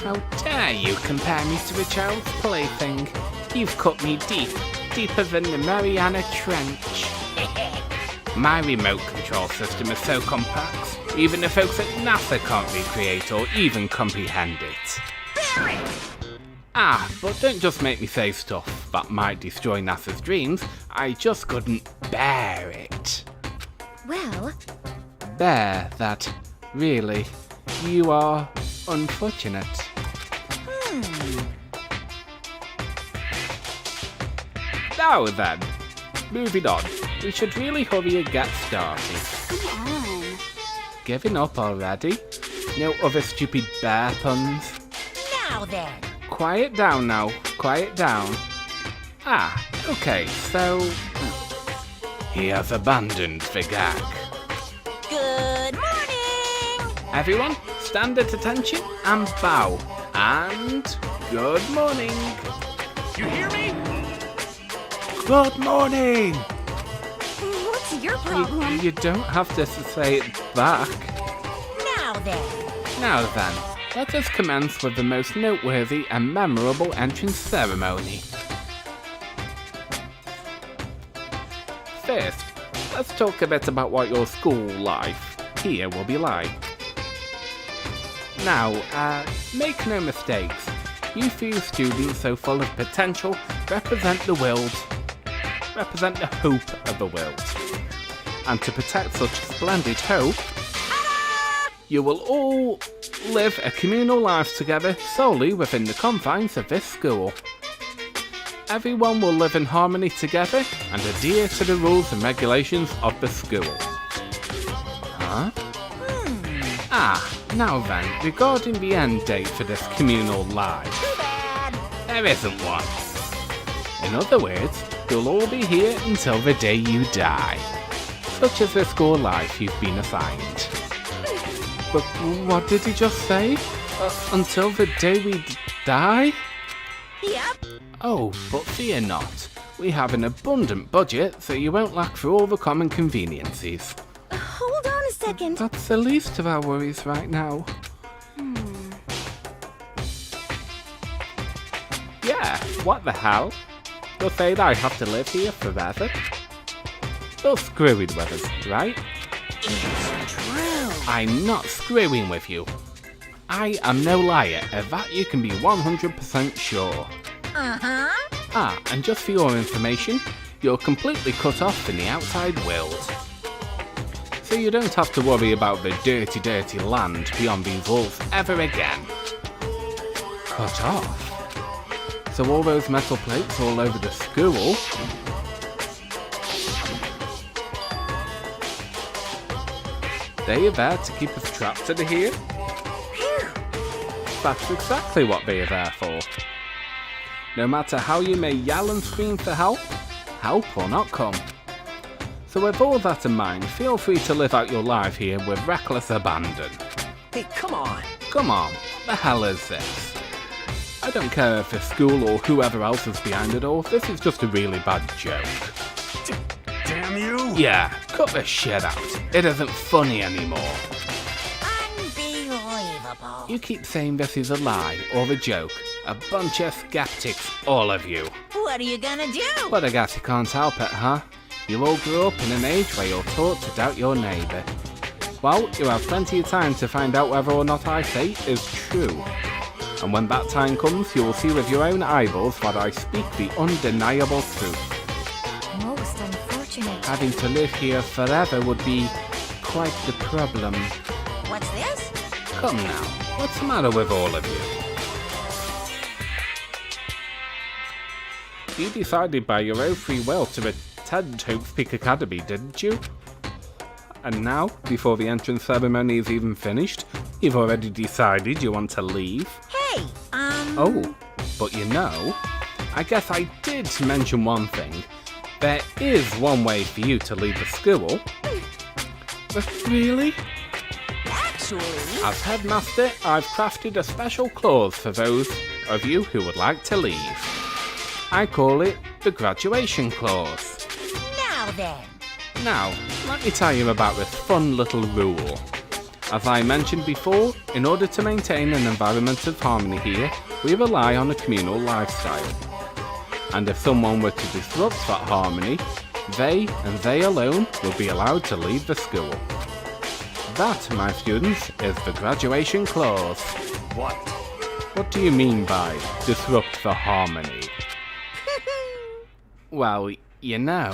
How dare you compare me to a child's plaything? You've cut me deep, deeper than the Mariana Trench. My remote control system is so complex, even the folks at NASA can't recreate or even comprehend it. Barry! Ah, but don't just make me say stuff that might destroy NASA's dreams. I just couldn't bear it. Well, Bear that, really, you are unfortunate. Now then, moving on. We should really hurry and get started. Come on. Giving up already? No other stupid bear puns? Now then. Quiet down now, quiet down. Ah, okay, so... He has abandoned the gag. Good morning! Everyone, stand at attention and bow. And good morning. You hear me? Good morning. What's your problem? You don't have to say it back. Now then. Now then, let us commence with the most noteworthy and memorable entrance ceremony. First, let's talk a bit about what your school life here will be like. Now, make no mistakes, you few students so full of potential represent the hope of the world. And to protect such splendid hope, you will all live a communal life together solely within the confines of this school. Everyone will live in harmony together and adhere to the rules and regulations of the school. Huh? Ah, now then, regarding the end date for this communal life, Too bad. there isn't one. In other words, you'll all be here until the day you die, such as the school life you've been assigned. But what did he just say? Until the day we die? Yep. Oh, but fear not. We have an abundant budget, so you won't lack for all the common conveniences. Hold on a second. That's the least of our worries right now. Yeah, what the hell? You're afraid I have to live here forever? You're screwing with us, right? It's true. I'm not screwing with you. I am no liar, of that you can be 100% sure. Uh-huh. Ah, and just for your information, you're completely cut off from the outside world. So you don't have to worry about the dirty, dirty land beyond these walls ever again. Cut off? So all those metal plates all over the school... They are there to keep us trapped in here? That's exactly what they are there for. No matter how you may yell and scream for help will not come. So with all that in mind, feel free to live out your life here with reckless abandon. Hey, come on. Come on, what the hell is this? I don't care if the school or whoever else is behind it all, this is just a really bad joke. Damn you! Yeah, cut this shit out. It isn't funny anymore. Unbelievable. You keep saying this is a lie or a joke. A bunch of skeptics, all of you. What are you gonna do? But I guess you can't help it, huh? You all grew up in an age where you're taught to doubt your neighbour. Well, you have plenty of time to find out whether or not I say is true. And when that time comes, you will see with your own eyeballs that I speak the undeniable truth. Most unfortunate. Having to live here forever would be quite the problem. What's this? Come now, what's the matter with all of you? You decided by your own free will to attend Hope's Peak Academy, didn't you? And now, before the entrance ceremony is even finished, you've already decided you want to leave? Hey, Oh, but you know, I guess I did mention one thing. There is one way for you to leave the school. But really? Actually... As headmaster, I've crafted a special clause for those of you who would like to leave. I call it the graduation clause. Now then. Now, let me tell you about this fun little rule. As I mentioned before, in order to maintain an environment of harmony here, we rely on a communal lifestyle. And if someone were to disrupt that harmony, they and they alone will be allowed to leave the school. That, my students, is the graduation clause. What? What do you mean by disrupt the harmony? Well, you know,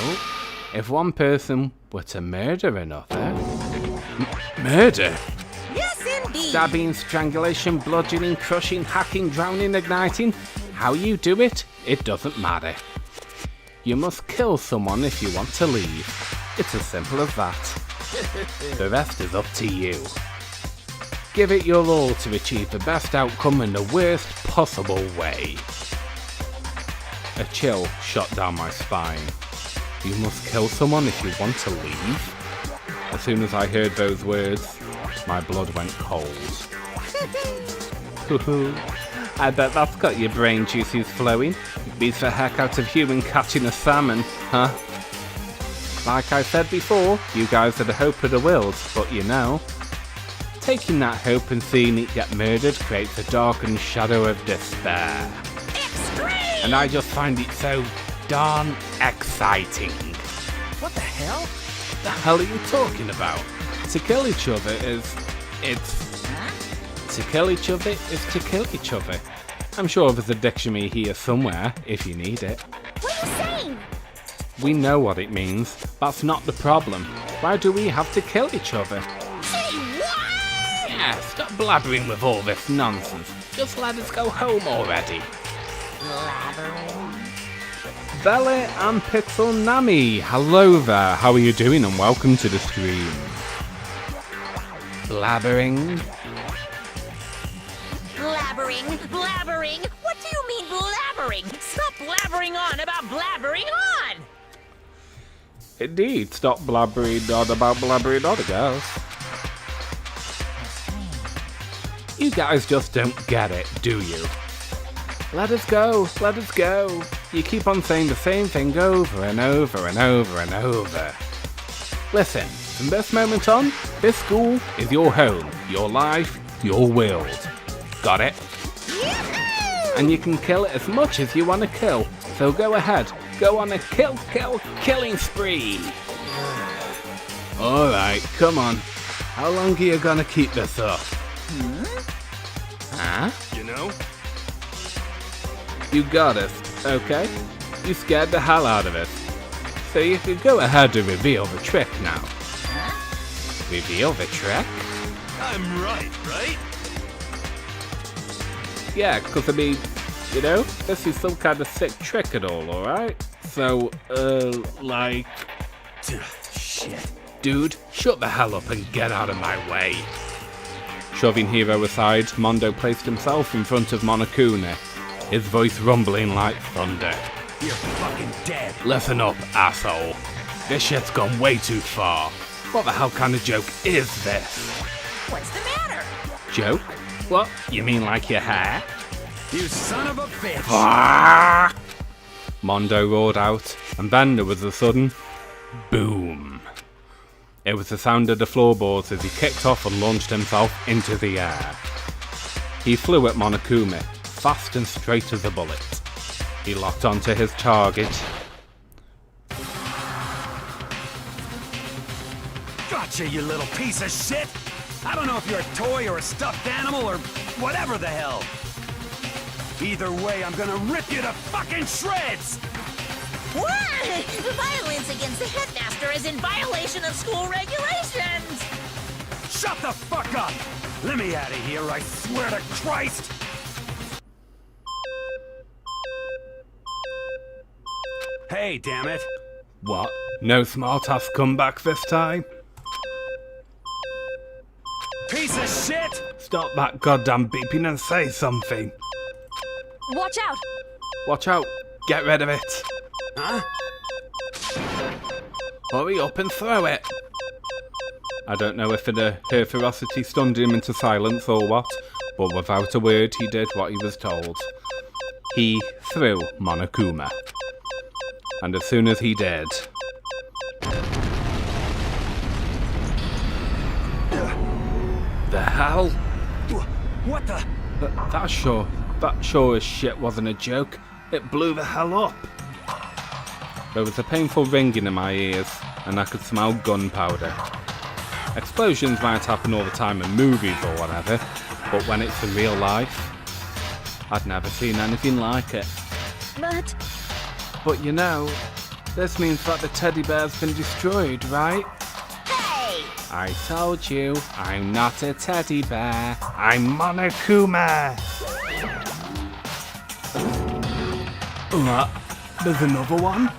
if one person were to murder another... Murder? Yes, indeed. Stabbing, strangulation, bludgeoning, crushing, hacking, drowning, igniting. How you do it, it doesn't matter. You must kill someone if you want to leave. It's as simple as that. The rest is up to you. Give it your all to achieve the best outcome in the worst possible way. A chill shot down my spine. You must kill someone if you want to leave? As soon as I heard those words, my blood went cold. I bet that's got your brain juices flowing. Beats the heck out of you in catching a salmon, huh? Like I said before, you guys are the hope of the world, but you know, taking that hope and seeing it get murdered creates a darkened shadow of despair. Extreme! And I just find it so darn exciting. What the hell? The hell are you talking about? To kill each other is... To kill each other is to kill each other. I'm sure there's a dictionary here somewhere, if you need it. What are you saying? We know what it means. That's not the problem. Why do we have to kill each other? Say what? Yeah, stop blabbering with all this nonsense. Just let us go home already. Blabbering. Belle and Pixel Nami, hello there. How are you doing and welcome to the stream. Blabbering. Blabbering? Blabbering? What do you mean blabbering? Stop blabbering on about blabbering on! Indeed, stop blabbering on about blabbering on, I guess. You guys just don't get it, do you? Let us go, let us go. You keep on saying the same thing over and over and over and over. Listen, from this moment on, this school is your home, your life, your world. Got it? And you can kill it as much as you want to kill. So go ahead, go on a killing spree. Alright, come on. How long are you gonna keep this up? Huh? You know? You got us, okay? You scared the hell out of us. So you could go ahead and reveal the trick now. Reveal the trick? I'm right? Yeah, because I mean, you know, this is some kind of sick trick and all, alright? So, like... Shit. Dude, shut the hell up and get out of my way. Shoving Hero aside, Mondo placed himself in front of Monokuma, his voice rumbling like thunder. You're fucking dead. Listen up, asshole. This shit's gone way too far. What the hell kind of joke is this? What's the matter? Joke? What? You mean like your hair? You son of a bitch. Ah! Mondo roared out, and then there was a sudden boom. It was the sound of the floorboards as he kicked off and launched himself into the air. He flew at Monokuma, fast and straight as a bullet. He locked onto his target. Gotcha, you little piece of shit. I don't know if you're a toy or a stuffed animal or whatever the hell. Either way, I'm gonna rip you to fucking shreds! What? Violence against the headmaster is in violation of school regulations! Shut the fuck up! Let me out of here, I swear to Christ! Hey, damn it! What? No smart-ass comeback this time? Piece of shit! Stop that goddamn beeping and say something. Watch out! Watch out. Get rid of it. Huh? Hurry up and throw it. I don't know if her ferocity stunned him into silence or what, but without a word he did what he was told. He threw Monokuma. And as soon as he did... The hell? What the? That sure as shit wasn't a joke. It blew the hell up. There was a painful ringing in my ears, and I could smell gunpowder. Explosions might happen all the time in movies or whatever, but when it's in real life, I'd never seen anything like it. But you know, this means that the teddy bear's been destroyed, right? Hey! I told you, I'm not a teddy bear. I'm Monokuma. There's another one?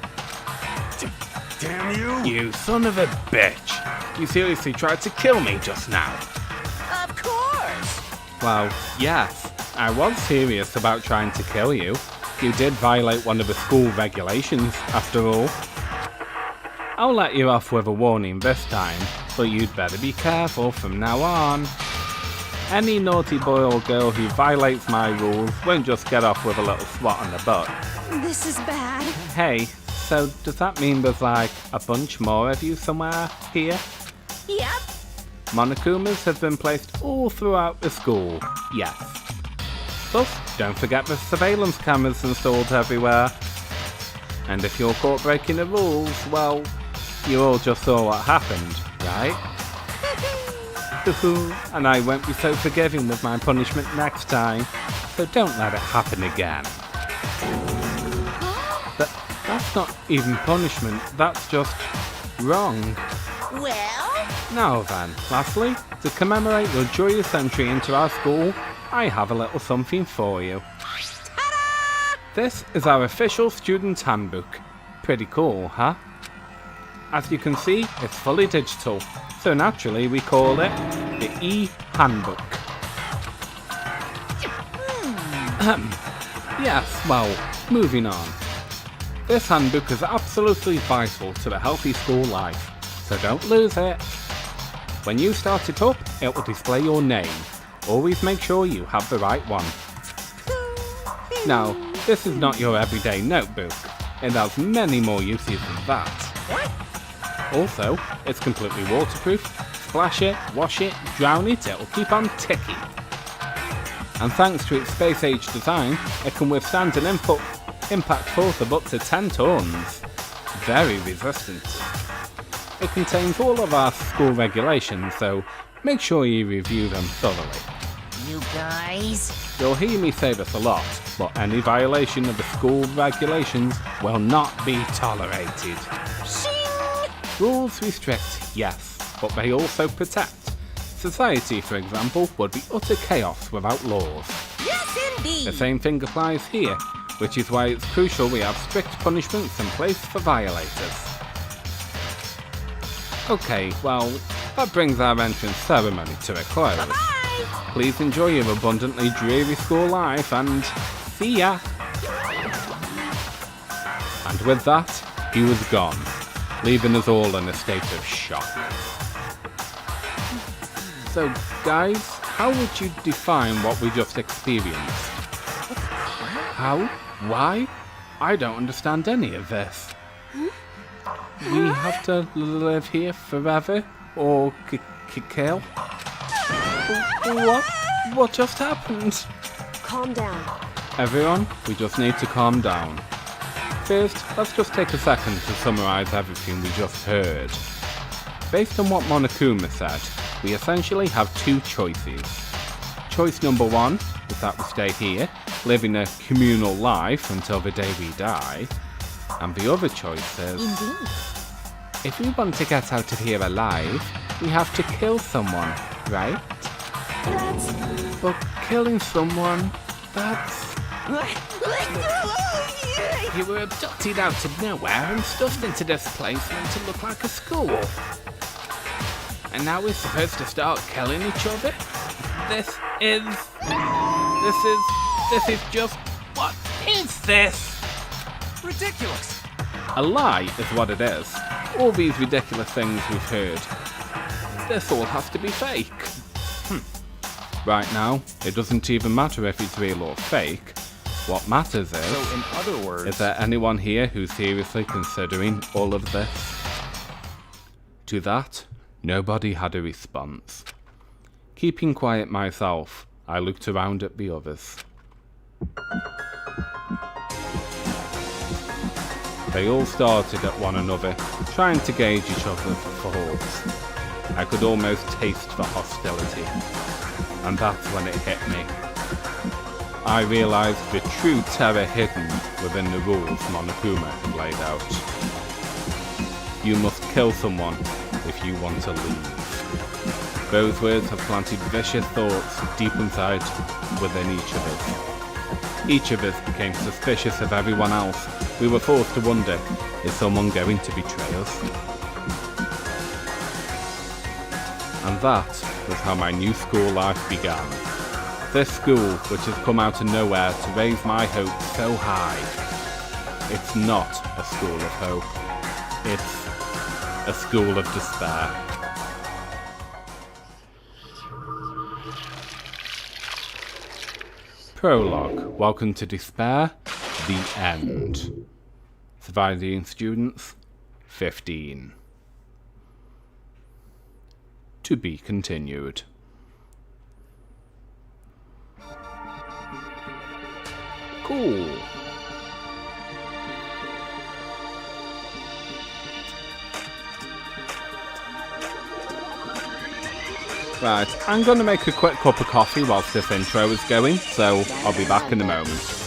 Damn you! You son of a bitch. You seriously tried to kill me just now. Of course! Well, yes, I was serious about trying to kill you. You did violate one of the school regulations, after all. I'll let you off with a warning this time, but you'd better be careful from now on. Any naughty boy or girl who violates my rules won't just get off with a little swat on the butt. This is bad. Hey, so does that mean there's like a bunch more of you somewhere here? Yep. Monokumas have been placed all throughout the school, yes. Plus, don't forget the surveillance cameras installed everywhere. And if you're caught breaking the rules, well, you all just saw what happened, right? And I won't be so forgiving with my punishment next time, so don't let it happen again. That's not even punishment, that's just wrong. Well? Now then, lastly, to commemorate your joyous entry into our school, I have a little something for you. Ta-da! This is our official student handbook. Pretty cool, huh? As you can see, it's fully digital, so naturally we call it the e-handbook. Yes, well, moving on. This handbook is absolutely vital to a healthy school life, so don't lose it. When you start it up, it will display your name, always make sure you have the right one. Now, this is not your everyday notebook. It has many more uses than that. Also, it's completely waterproof. Splash it, wash it, drown it, it'll keep on ticking. And thanks to its space-age design, it can withstand an impact force of up to 10 tons. Very resistant. It contains all of our school regulations, so make sure you review them thoroughly. You guys? You'll hear me say this a lot, but any violation of the school regulations will not be tolerated. Rules restrict, yes, but they also protect. Society, for example, would be utter chaos without laws. Yes, indeed! The same thing applies here, which is why it's crucial we have strict punishments in place for violators. Okay, well, that brings our entrance ceremony to a close. Bye-bye! Please enjoy your abundantly dreary school life and see ya! And with that, he was gone, leaving us all in a state of shock. So, guys, how would you define what we just experienced? How? Why? I don't understand any of this. We have to live here forever? Or kill? What? What just happened? Calm down. Everyone, we just need to calm down. First, let's just take a second to summarise everything we just heard. Based on what Monokuma said, we essentially have two choices. Choice number one is that we stay here, living a communal life until the day we die. And the other choice is... Indeed. If we want to get out of here alive, we have to kill someone, right? But killing someone, that's... You were abducted out of nowhere and stuffed into this place meant to look like a school. And now we're supposed to start killing each other? This is just... What is this? Ridiculous! A lie is what it is. All these ridiculous things we've heard. This all has to be fake. Right now, it doesn't even matter if it's real or fake. What matters is... So, in other words... Is there anyone here who's seriously considering all of this? To that, nobody had a response. Keeping quiet myself, I looked around at the others. They all started at one another, trying to gauge each other's thoughts. I could almost taste the hostility. And that's when it hit me. I realised the true terror hidden within the rules Monokuma had laid out. You must kill someone if you want to leave. Those words have planted vicious thoughts deep inside within each of us. Each of us became suspicious of everyone else. We were forced to wonder, is someone going to betray us? And that was how my new school life began. This school, which has come out of nowhere to raise my hopes so high. It's not a school of hope. It's a school of despair. Prologue. Welcome to Despair. The End. Surviving students, 15. To be continued. Cool. Right, I'm going to make a quick cup of coffee whilst this intro is going, so I'll be back in a moment.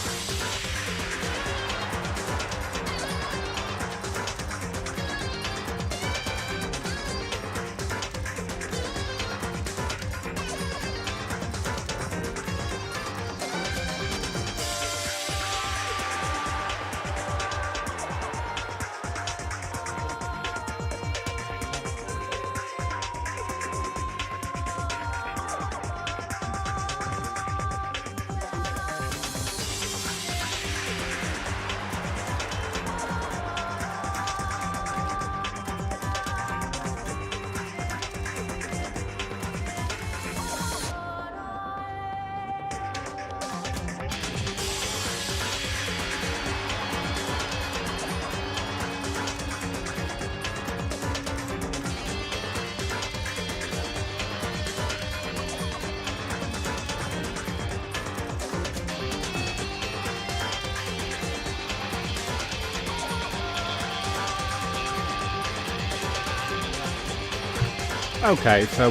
Okay, so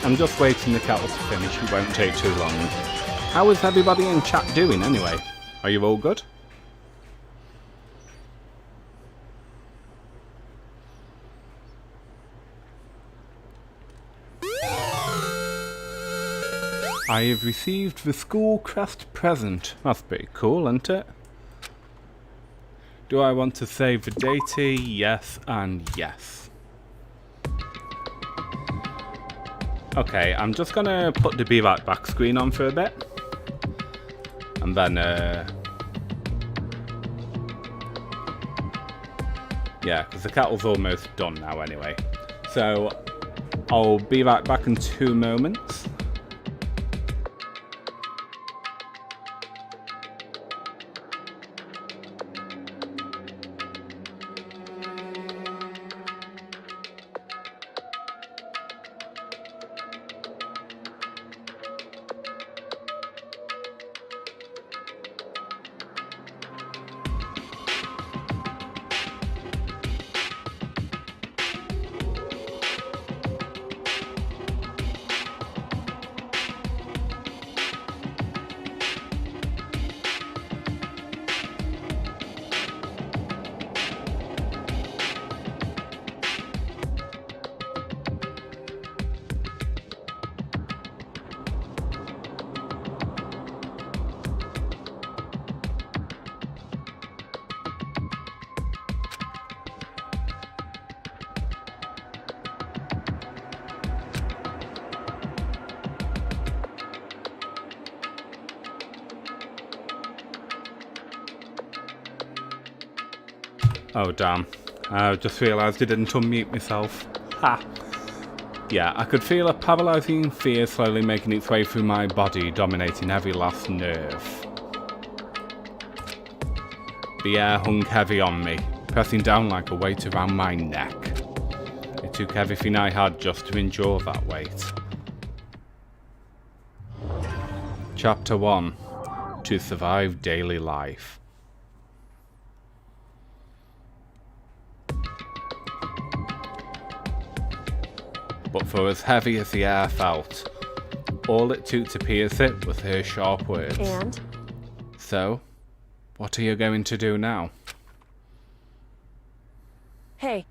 I'm just waiting the kettle to finish. It won't take too long. How is everybody in chat doing anyway? Are you all good? I have received the school crest present. That's pretty cool, isn't it? Do I want to save the deity? Yes and yes. Okay, I'm just gonna put the Be Right Back screen on for a bit. And then, yeah, because the kettle's almost done now anyway. So, I'll be right back in 2 moments. Oh damn, I just realised I didn't unmute myself. Ha! Yeah, I could feel a paralysing fear slowly making its way through my body, dominating every last nerve. The air hung heavy on me, pressing down like a weight around my neck. It took everything I had just to endure that weight. Chapter 1. To survive daily life. But for as heavy as the air felt, all it took to pierce it was her sharp words. And? So, what are you going to do now? Hey.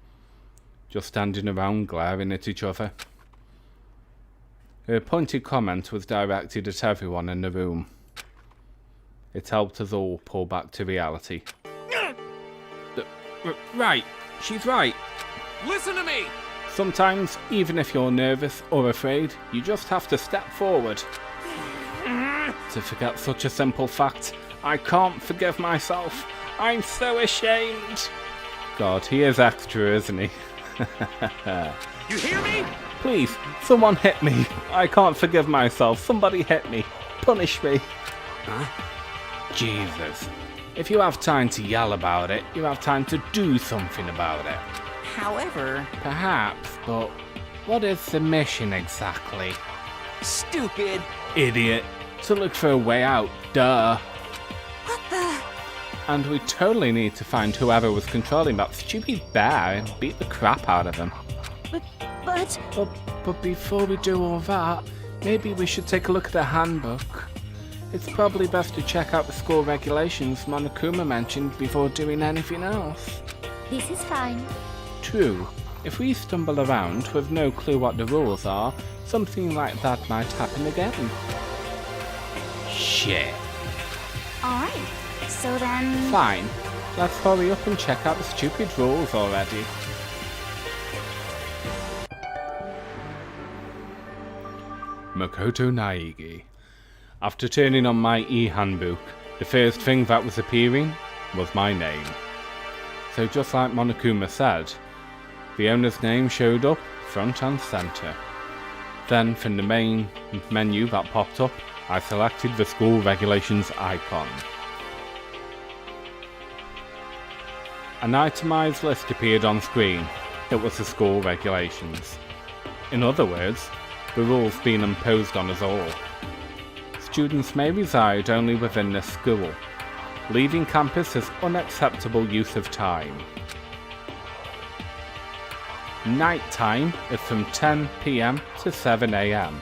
Just standing around glaring at each other. Her pointed comment was directed at everyone in the room. It helped us all pull back to reality. Right, she's right. Listen to me! Sometimes, even if you're nervous or afraid, you just have to step forward. To forget such a simple fact, I can't forgive myself. I'm so ashamed. God, he is extra, isn't he? You hear me? Please, someone hit me. I can't forgive myself. Somebody hit me. Punish me. Huh? Jesus. If you have time to yell about it, you have time to do something about it. However... Perhaps, but what is the mission exactly? Stupid! Idiot. To look for a way out, duh. What the... And we totally need to find whoever was controlling that stupid bear and beat the crap out of him. But before we do all that, maybe we should take a look at the handbook. It's probably best to check out the school regulations Monokuma mentioned before doing anything else. This is fine. True. If we stumble around with no clue what the rules are, something like that might happen again. Shit. Alright, so then... Fine. Let's hurry up and check out the stupid rules already. Makoto Naegi. After turning on my e-handbook, the first thing that was appearing was my name. So just like Monokuma said, the owner's name showed up front and centre. Then from the main menu that popped up, I selected the school regulations icon. An itemised list appeared on screen. It was the school regulations. In other words, the rules being imposed on us all. Students may reside only within this school. Leaving campus is unacceptable use of time. Night time is from 10 PM to 7 AM.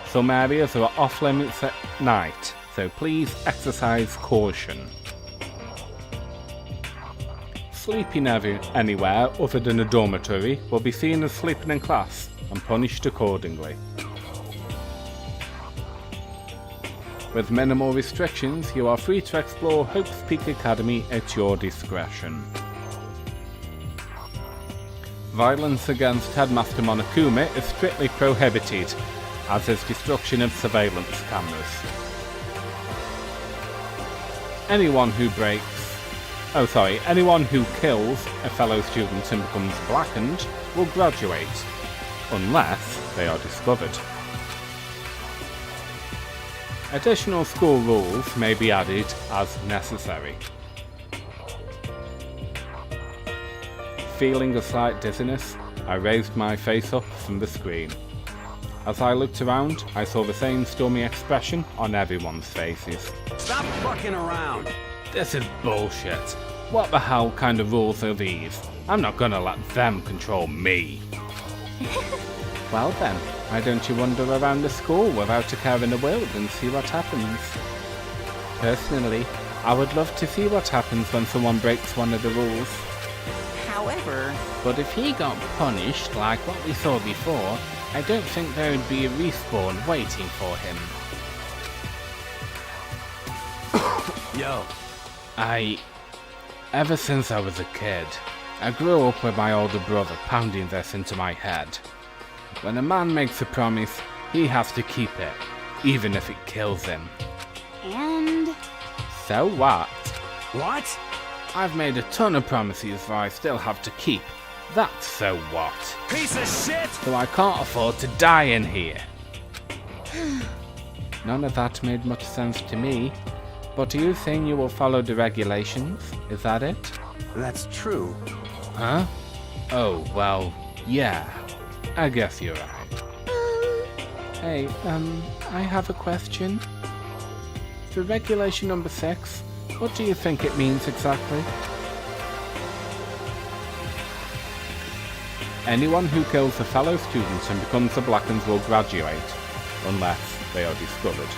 Some areas are off limits at night, so please exercise caution. Sleeping anywhere other than a dormitory will be seen as sleeping in class and punished accordingly. With minimal restrictions, you are free to explore Hope's Peak Academy at your discretion. Violence against Headmaster Monokuma is strictly prohibited, as is destruction of surveillance cameras. Anyone who kills a fellow student and becomes blackened will graduate, unless they are discovered. Additional school rules may be added as necessary. Feeling a slight dizziness, I raised my face up from the screen. As I looked around, I saw the same stormy expression on everyone's faces. Stop fucking around! This is bullshit. What the hell kind of rules are these? I'm not gonna let them control me. Well then, why don't you wander around the school without a care in the world and see what happens? Personally, I would love to see what happens when someone breaks one of the rules. However... But if he got punished like what we saw before, I don't think there would be a respawn waiting for him. Yo. Ever since I was a kid, I grew up with my older brother pounding this into my head. When a man makes a promise, he has to keep it, even if it kills him. And... So what? What? I've made a ton of promises that I still have to keep. That's so what? Piece of shit! So I can't afford to die in here. None of that made much sense to me. But are you saying you will follow the regulations? Is that it? That's true. Huh? Oh, well, yeah. I guess you're right. Hey, I have a question. For regulation number 6, what do you think it means exactly? Anyone who kills a fellow student and becomes a blackened will graduate, unless they are discovered.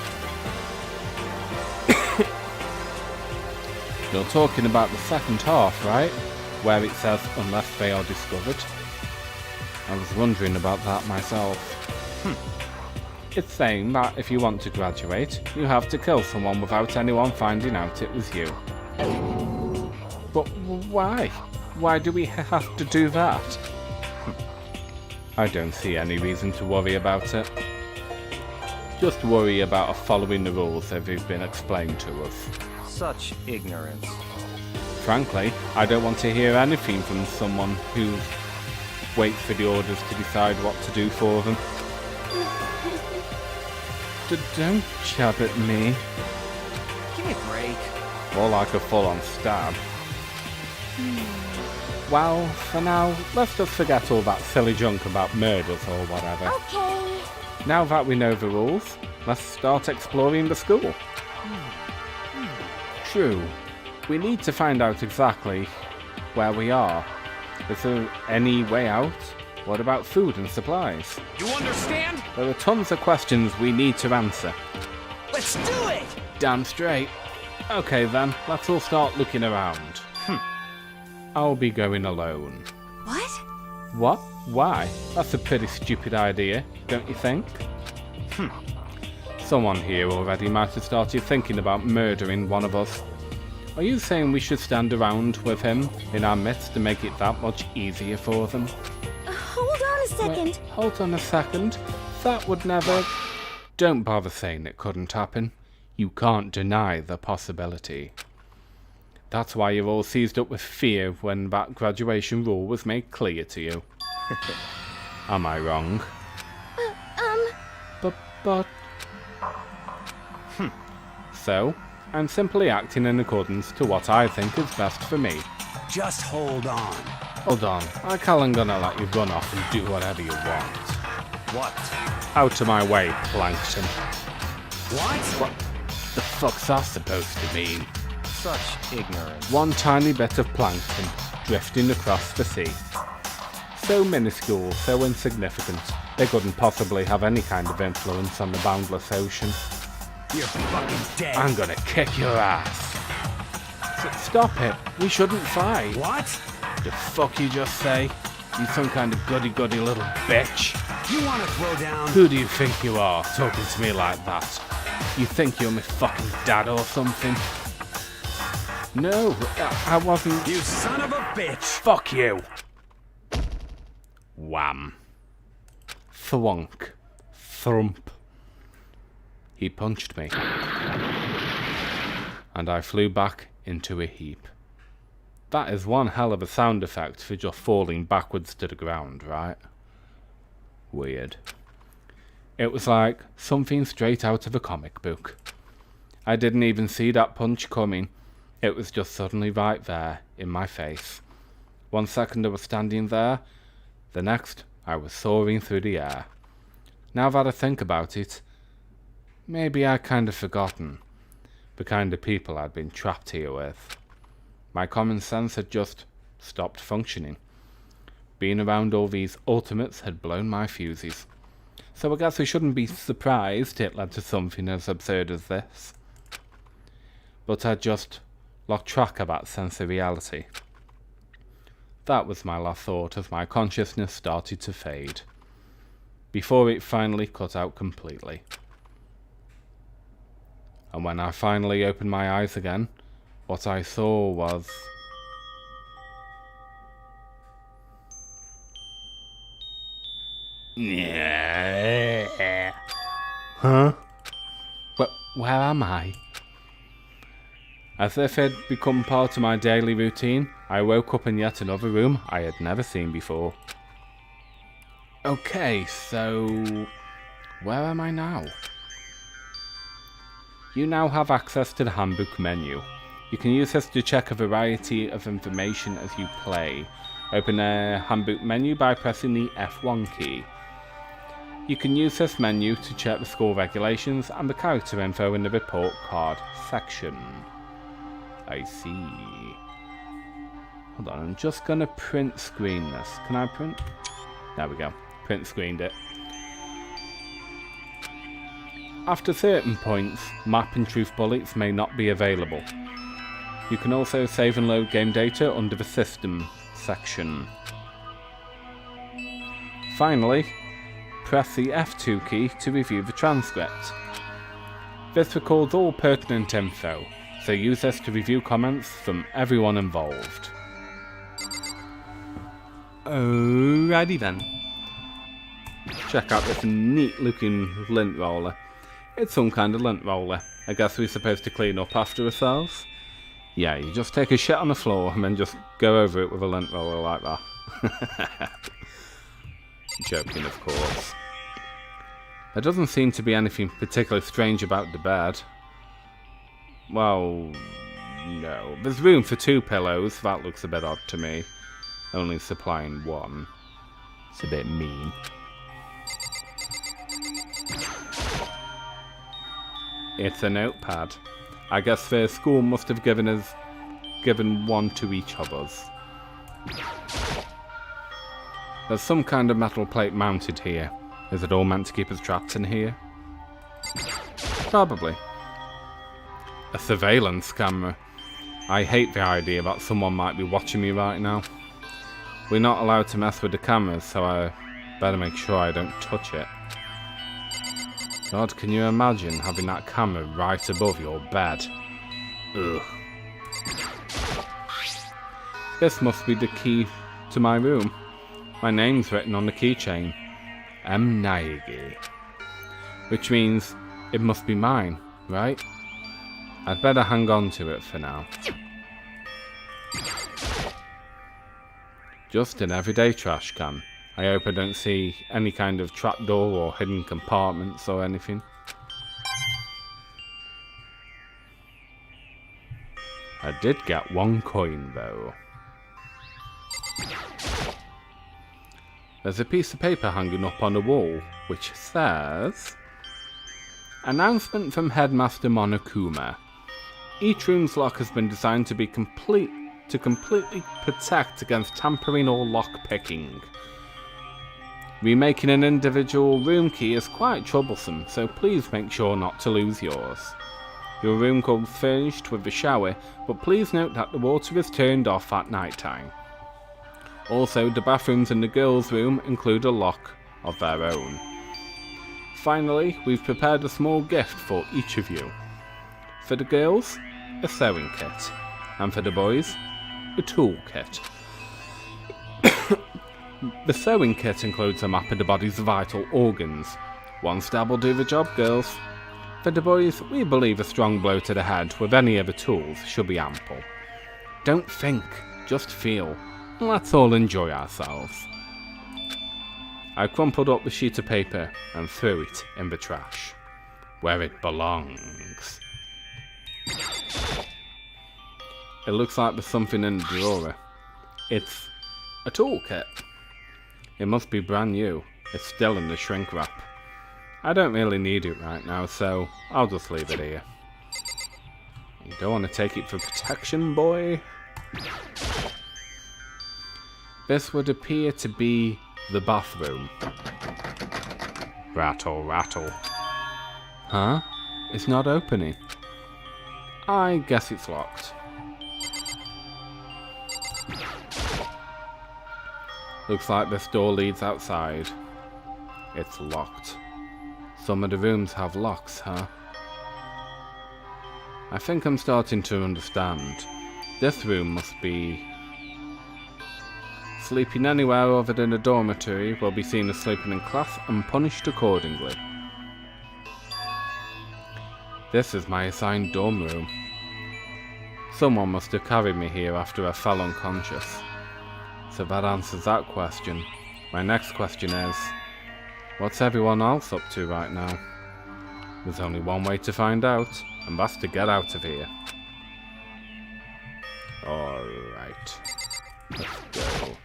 You're talking about the second half, right? Where it says, unless they are discovered. I was wondering about that myself. It's saying that if you want to graduate, you have to kill someone without anyone finding out it was you. But why? Why do we have to do that? I don't see any reason to worry about it. Just worry about following the rules as they've been explained to us. Such ignorance. Frankly, I don't want to hear anything from someone who waits for the orders to decide what to do for them. Don't jab at me. Give me a break. More like a full-on stab. Well, for now, let's just forget all that silly junk about murders or whatever. Okay. Now that we know the rules, let's start exploring the school. True. We need to find out exactly where we are. Is there any way out? What about food and supplies? You understand? There are tons of questions we need to answer. Let's do it! Damn straight. Okay then, let's all start looking around. I'll be going alone. What? What? Why? That's a pretty stupid idea, don't you think? Someone here already might have started thinking about murdering one of us. Are you saying we should stand around with him in our midst to make it that much easier for them? Hold on a second. Wait, hold on a second. That would never... Don't bother saying it couldn't happen. You can't deny the possibility. That's why you're all seized up with fear when that graduation rule was made clear to you. Am I wrong? But... So, I'm simply acting in accordance to what I think is best for me. Just hold on. Hold on, I can't gonna let you run off and do whatever you want. What? Out of my way, Plankton. What? The fuck's that supposed to mean? Such ignorance. One tiny bit of plankton drifting across the sea. So minuscule, so insignificant, they couldn't possibly have any kind of influence on the boundless ocean. You're fucking dead. I'm gonna kick your ass. Stop it. We shouldn't fight. What? The fuck you just say? You some kind of goody-goody little bitch. You want to throw down? Who do you think you are, talking to me like that? You think you're my fucking dad or something? No, I wasn't. You son of a bitch! Fuck you! Wham. Thwunk. Thump. He punched me. And I flew back into a heap. That is one hell of a sound effect for just falling backwards to the ground, right? Weird. It was like something straight out of a comic book. I didn't even see that punch coming. It was just suddenly right there, in my face. 1 second I was standing there, the next I was soaring through the air. Now that I think about it, maybe I'd kind of forgotten the kind of people I'd been trapped here with. My common sense had just stopped functioning. Being around all these ultimates had blown my fuses. So I guess we shouldn't be surprised it led to something as absurd as this. But I just lost track of that sense of reality. That was my last thought as my consciousness started to fade, before it finally cut out completely. And when I finally opened my eyes again, what I saw was... Huh? But where am I? As if it had become part of my daily routine, I woke up in yet another room I had never seen before. Okay, so... where am I now? You now have access to the handbook menu. You can use this to check a variety of information as you play. Open a handbook menu by pressing the F1 key. You can use this menu to check the school regulations and the character info in the report card section. I see. Hold on, I'm just gonna print screen this. Can I print? There we go. Print screened it. After certain points, map and truth bullets may not be available. You can also save and load game data under the system section. Finally, press the F2 key to review the transcript. This records all pertinent info, so use this to review comments from everyone involved. Alrighty then. Check out this neat looking lint roller. It's some kind of lint roller. I guess we're supposed to clean up after ourselves. Yeah, you just take a shit on the floor and then just go over it with a lint roller like that. Joking, of course. There doesn't seem to be anything particularly strange about the bed. Well, no. There's room for 2 pillows. That looks a bit odd to me. Only supplying 1. It's a bit mean. It's a notepad. I guess the school must have given 1 to each of us. There's some kind of metal plate mounted here. Is it all meant to keep us trapped in here? Probably. A surveillance camera. I hate the idea that someone might be watching me right now. We're not allowed to mess with the cameras, so I better make sure I don't touch it. God, can you imagine having that camera right above your bed? Ugh. This must be the key to my room. My name's written on the keychain. M. Naegi. Which means it must be mine, right? I'd better hang on to it for now. Just an everyday trash can. I hope I don't see any kind of trapdoor or hidden compartments or anything. I did get 1 coin though. There's a piece of paper hanging up on the wall which says... Announcement from Headmaster Monokuma. Each room's lock has been designed to be complete to completely protect against tampering or lock-picking. Remaking an individual room key is quite troublesome, so please make sure not to lose yours. Your room comes furnished with a shower, but please note that the water is turned off at night time. Also, the bathrooms in the girls' room include a lock of their own. Finally, we've prepared a small gift for each of you. For the girls, a sewing kit, and for the boys, a tool kit. The sewing kit includes a map of the body's vital organs. One stab will do the job, girls. For the boys, we believe a strong blow to the head with any other tools should be ample. Don't think, just feel. Let's all enjoy ourselves. I crumpled up the sheet of paper and threw it in the trash, where it belongs. It looks like there's something in the drawer. It's a toolkit. It must be brand new. It's still in the shrink wrap. I don't really need it right now, so I'll just leave it here. You don't want to take it for protection, boy? This would appear to be the bathroom. Rattle, rattle. Huh? It's not opening. I guess it's locked. Looks like this door leads outside. It's locked. Some of the rooms have locks, huh? I think I'm starting to understand. This room must be... Sleeping anywhere other than a dormitory will be seen as sleeping in class and punished accordingly. This is my assigned dorm room. Someone must have carried me here after I fell unconscious. So that answers that question. My next question is, what's everyone else up to right now? There's only one way to find out, and that's to get out of here. Alright. Let's go.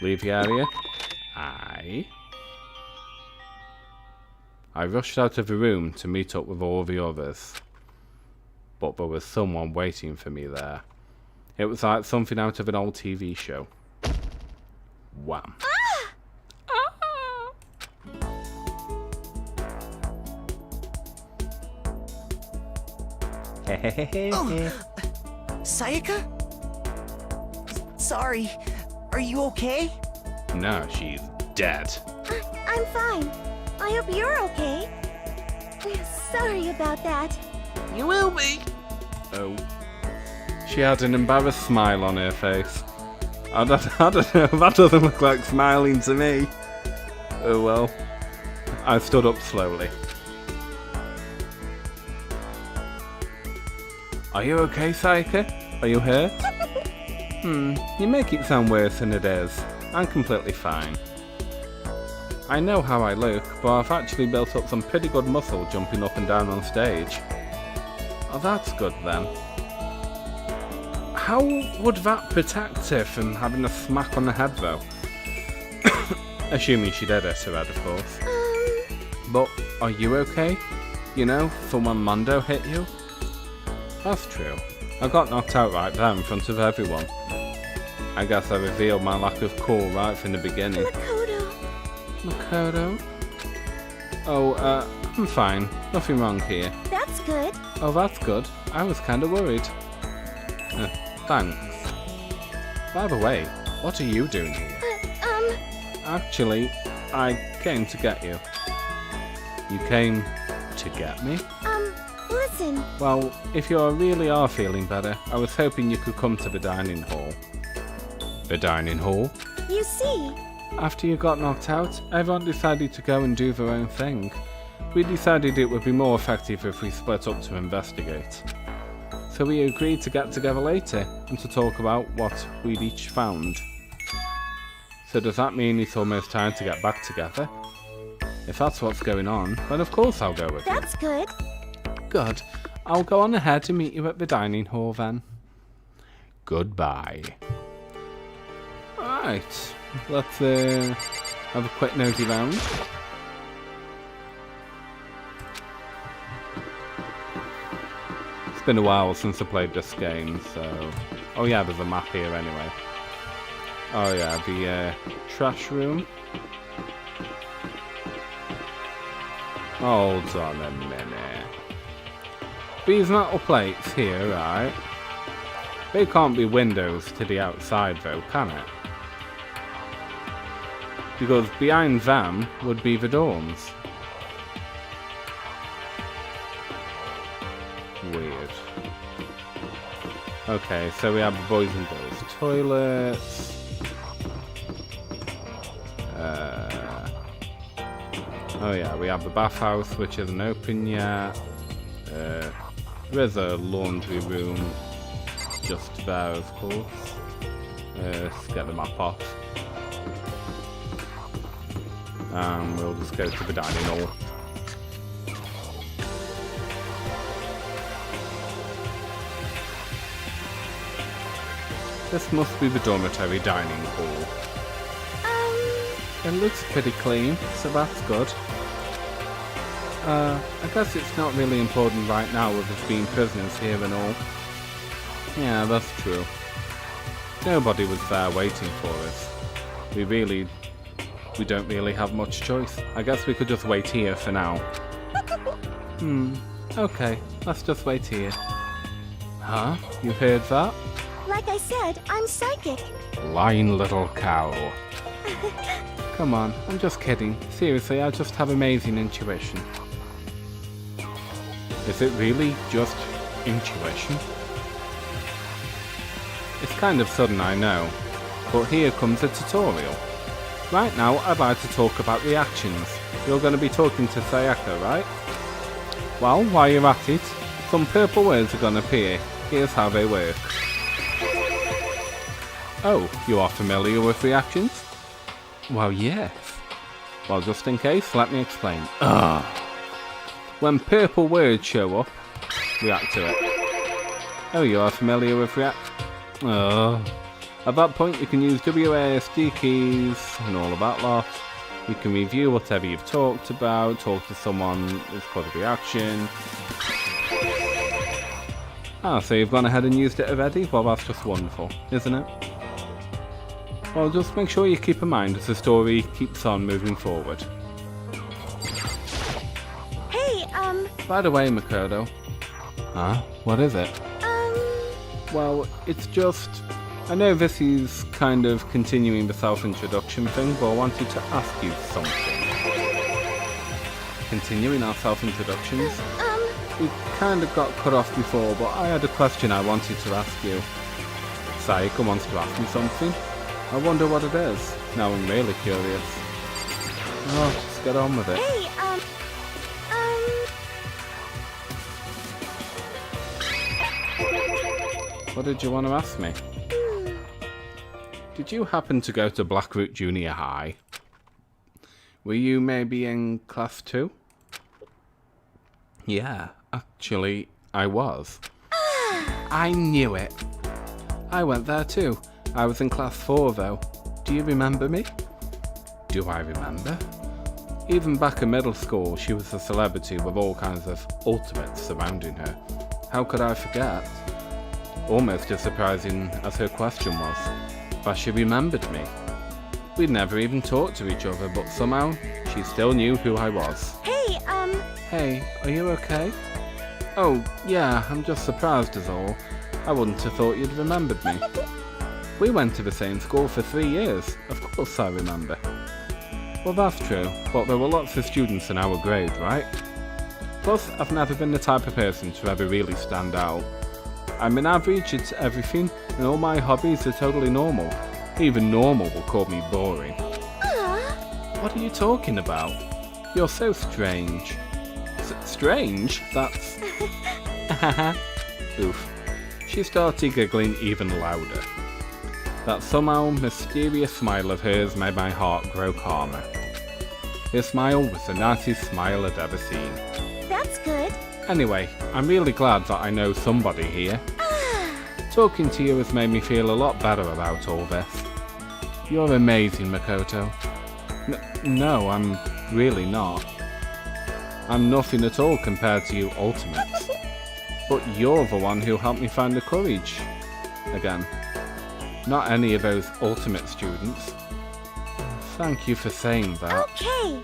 Leave the area. I rushed out of the room to meet up with all the others. But there was someone waiting for me there. It was like something out of an old TV show. Wham. Sayaka? Sorry. Are you okay? No, she's dead. I'm fine. I hope you're okay. Sorry about that. You will be. Oh. She had an embarrassed smile on her face. I don't know, that doesn't look like smiling to me. Oh well. I stood up slowly. Are you okay, Sayaka? Are you hurt? You make it sound worse than it is. I'm completely fine. I know how I look, but I've actually built up some pretty good muscle jumping up and down on stage. Oh, that's good then. How would that protect her from having a smack on the head though? Assuming she did hit her head, of course. But are you okay? You know, from when Mondo hit you? That's true. I got knocked out right there in front of everyone. I guess I revealed my lack of cool right from the beginning. Makoto? Oh, I'm fine. Nothing wrong here. That's good. Oh, that's good. I was kinda worried. Thanks. By the way, what are you doing here? Actually, I came to get you. You came to get me? Listen. Well, if you really are feeling better, I was hoping you could come to the dining hall. The dining hall? You see. After you got knocked out, everyone decided to go and do their own thing. We decided it would be more effective if we split up to investigate. So we agreed to get together later and to talk about what we'd each found. So does that mean it's almost time to get back together? If that's what's going on, then of course I'll go with you. That's good. Good. I'll go on ahead to meet you at the dining hall then. Goodbye. Alright, let's have a quick nosy round. It's been a while since I played this game, so Oh yeah, there's a map here anyway. Oh yeah, the trash room. Hold on a minute. These metal plates here, right? They can't be windows to the outside though, can it? Because behind them would be the dorms. Weird. Okay, so we have the boys and girls toilets. Oh yeah, we have the bathhouse, which isn't open yet. There's a laundry room just there, of course. Let's get the map off. And we'll just go to the dining hall. This must be the dormitory dining hall. It looks pretty clean, so that's good. I guess it's not really important right now with us being prisoners here and all. Yeah, that's true. Nobody was there waiting for us. We don't really have much choice. I guess we could just wait here for now. Okay, let's just wait here. Huh? You heard that? Like I said, I'm psychic. Lying little cow. Come on, I'm just kidding. Seriously, I just have amazing intuition. Is it really just intuition? It's kind of sudden, I know, but here comes a tutorial. Right now, I'd like to talk about reactions. You're going to be talking to Sayaka, right? Well, while you're at it, some purple words are going to appear. Here's how they work. Oh, you are familiar with reactions? Well, yes. Well, just in case, let me explain. When purple words show up, react to it. Oh, you are familiar with At that point, you can use WASD keys and all of that lot. You can review whatever you've talked about, talk to someone, it's called a reaction. So you've gone ahead and used it already? Well, that's just wonderful, isn't it? Well, just make sure you keep in mind as the story keeps on moving forward. Hey, By the way, Makoto. Huh? What is it? Well, it's just... I know this is kind of continuing the self-introduction thing, but I wanted to ask you something. Continuing our self-introductions? We kind of got cut off before, but I had a question I wanted to ask you. Sayaka wants to ask me something. I wonder what it is. Now I'm really curious. Oh, let's get on with it. Hey, What did you want to ask me? Did you happen to go to Blackroot Junior High? Were you maybe in class 2? Yeah, actually, I was. I knew it. I went there too. I was in class 4 though. Do you remember me? Do I remember? Even back in middle school, she was a celebrity with all kinds of ultimates surrounding her. How could I forget? Almost as surprising as her question was, but she remembered me. We'd never even talked to each other, but somehow, she still knew who I was. Hey, Hey, are you okay? Oh, yeah, I'm just surprised as all. I wouldn't have thought you'd remembered me. We went to the same school for 3 years, of course I remember. Well, that's true, but there were lots of students in our grade, right? Plus, I've never been the type of person to ever really stand out. I'm an average at everything, and all my hobbies are totally normal. Even normal will call me boring. What are you talking about? You're so strange. Strange? That's... Oof. She started giggling even louder. That somehow mysterious smile of hers made my heart grow calmer. Her smile was the nicest smile I'd ever seen. that's good. Anyway, I'm really glad that I know somebody here. Talking to you has made me feel a lot better about all this. You're amazing, Makoto. No, I'm really not. I'm nothing at all compared to you ultimates. But you're the one who helped me find the courage. again. Not any of those ultimate students. Thank you for saying that. Okay.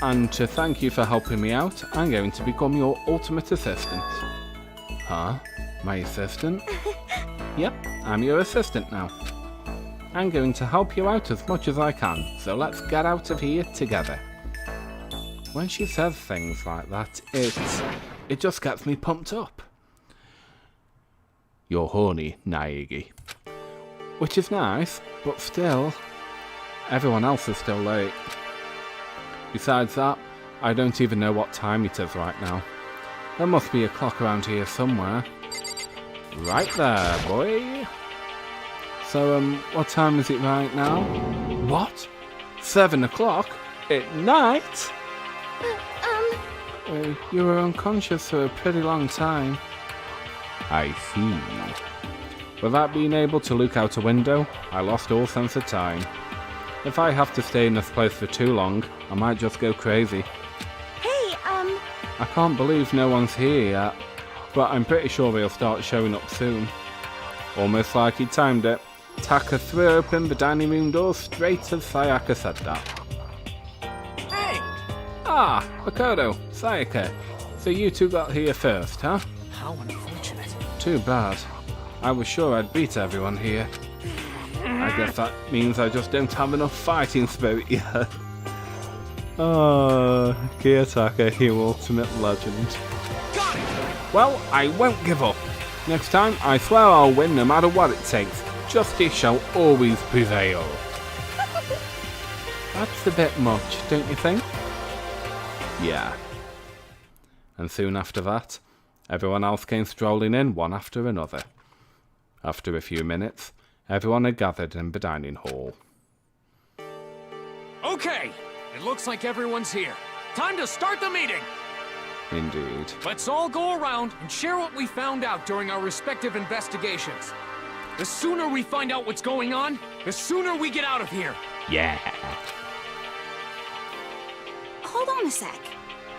And to thank you for helping me out, I'm going to become your ultimate assistant. Huh? My assistant? Yep, I'm your assistant now. I'm going to help you out as much as I can, so let's get out of here together. When she says things like that, it just gets me pumped up. You're horny, Naegi. Which is nice, but still, everyone else is still late. Besides that, I don't even know what time it is right now. There must be a clock around here somewhere. Right there, boy. So, what time is it right now? What? 7 o'clock? At night? You were unconscious for a pretty long time. I see. Without being able to look out a window, I lost all sense of time. If I have to stay in this place for too long, I might just go crazy. Hey, I can't believe no one's here yet, but I'm pretty sure they'll start showing up soon. Almost like he timed it. Taka threw open the dining room door straight as Sayaka said that. Hey! Ah, Makoto, Sayaka. So you two got here first, huh? How unfortunate. Too bad. I was sure I'd beat everyone here. I guess that means I just don't have enough fighting spirit yet. Oh, Kiyotaka, you ultimate legend. Got it! Well, I won't give up. Next time, I swear I'll win no matter what it takes. Justice shall always prevail. That's a bit much, don't you think? Yeah. And soon after that, everyone else came strolling in one after another. After a few minutes, everyone had gathered in the dining hall. Okay, it looks like everyone's here. Time to start the meeting! Indeed. Let's all go around and share what we found out during our respective investigations. The sooner we find out what's going on, the sooner we get out of here. Yeah. Hold on a sec.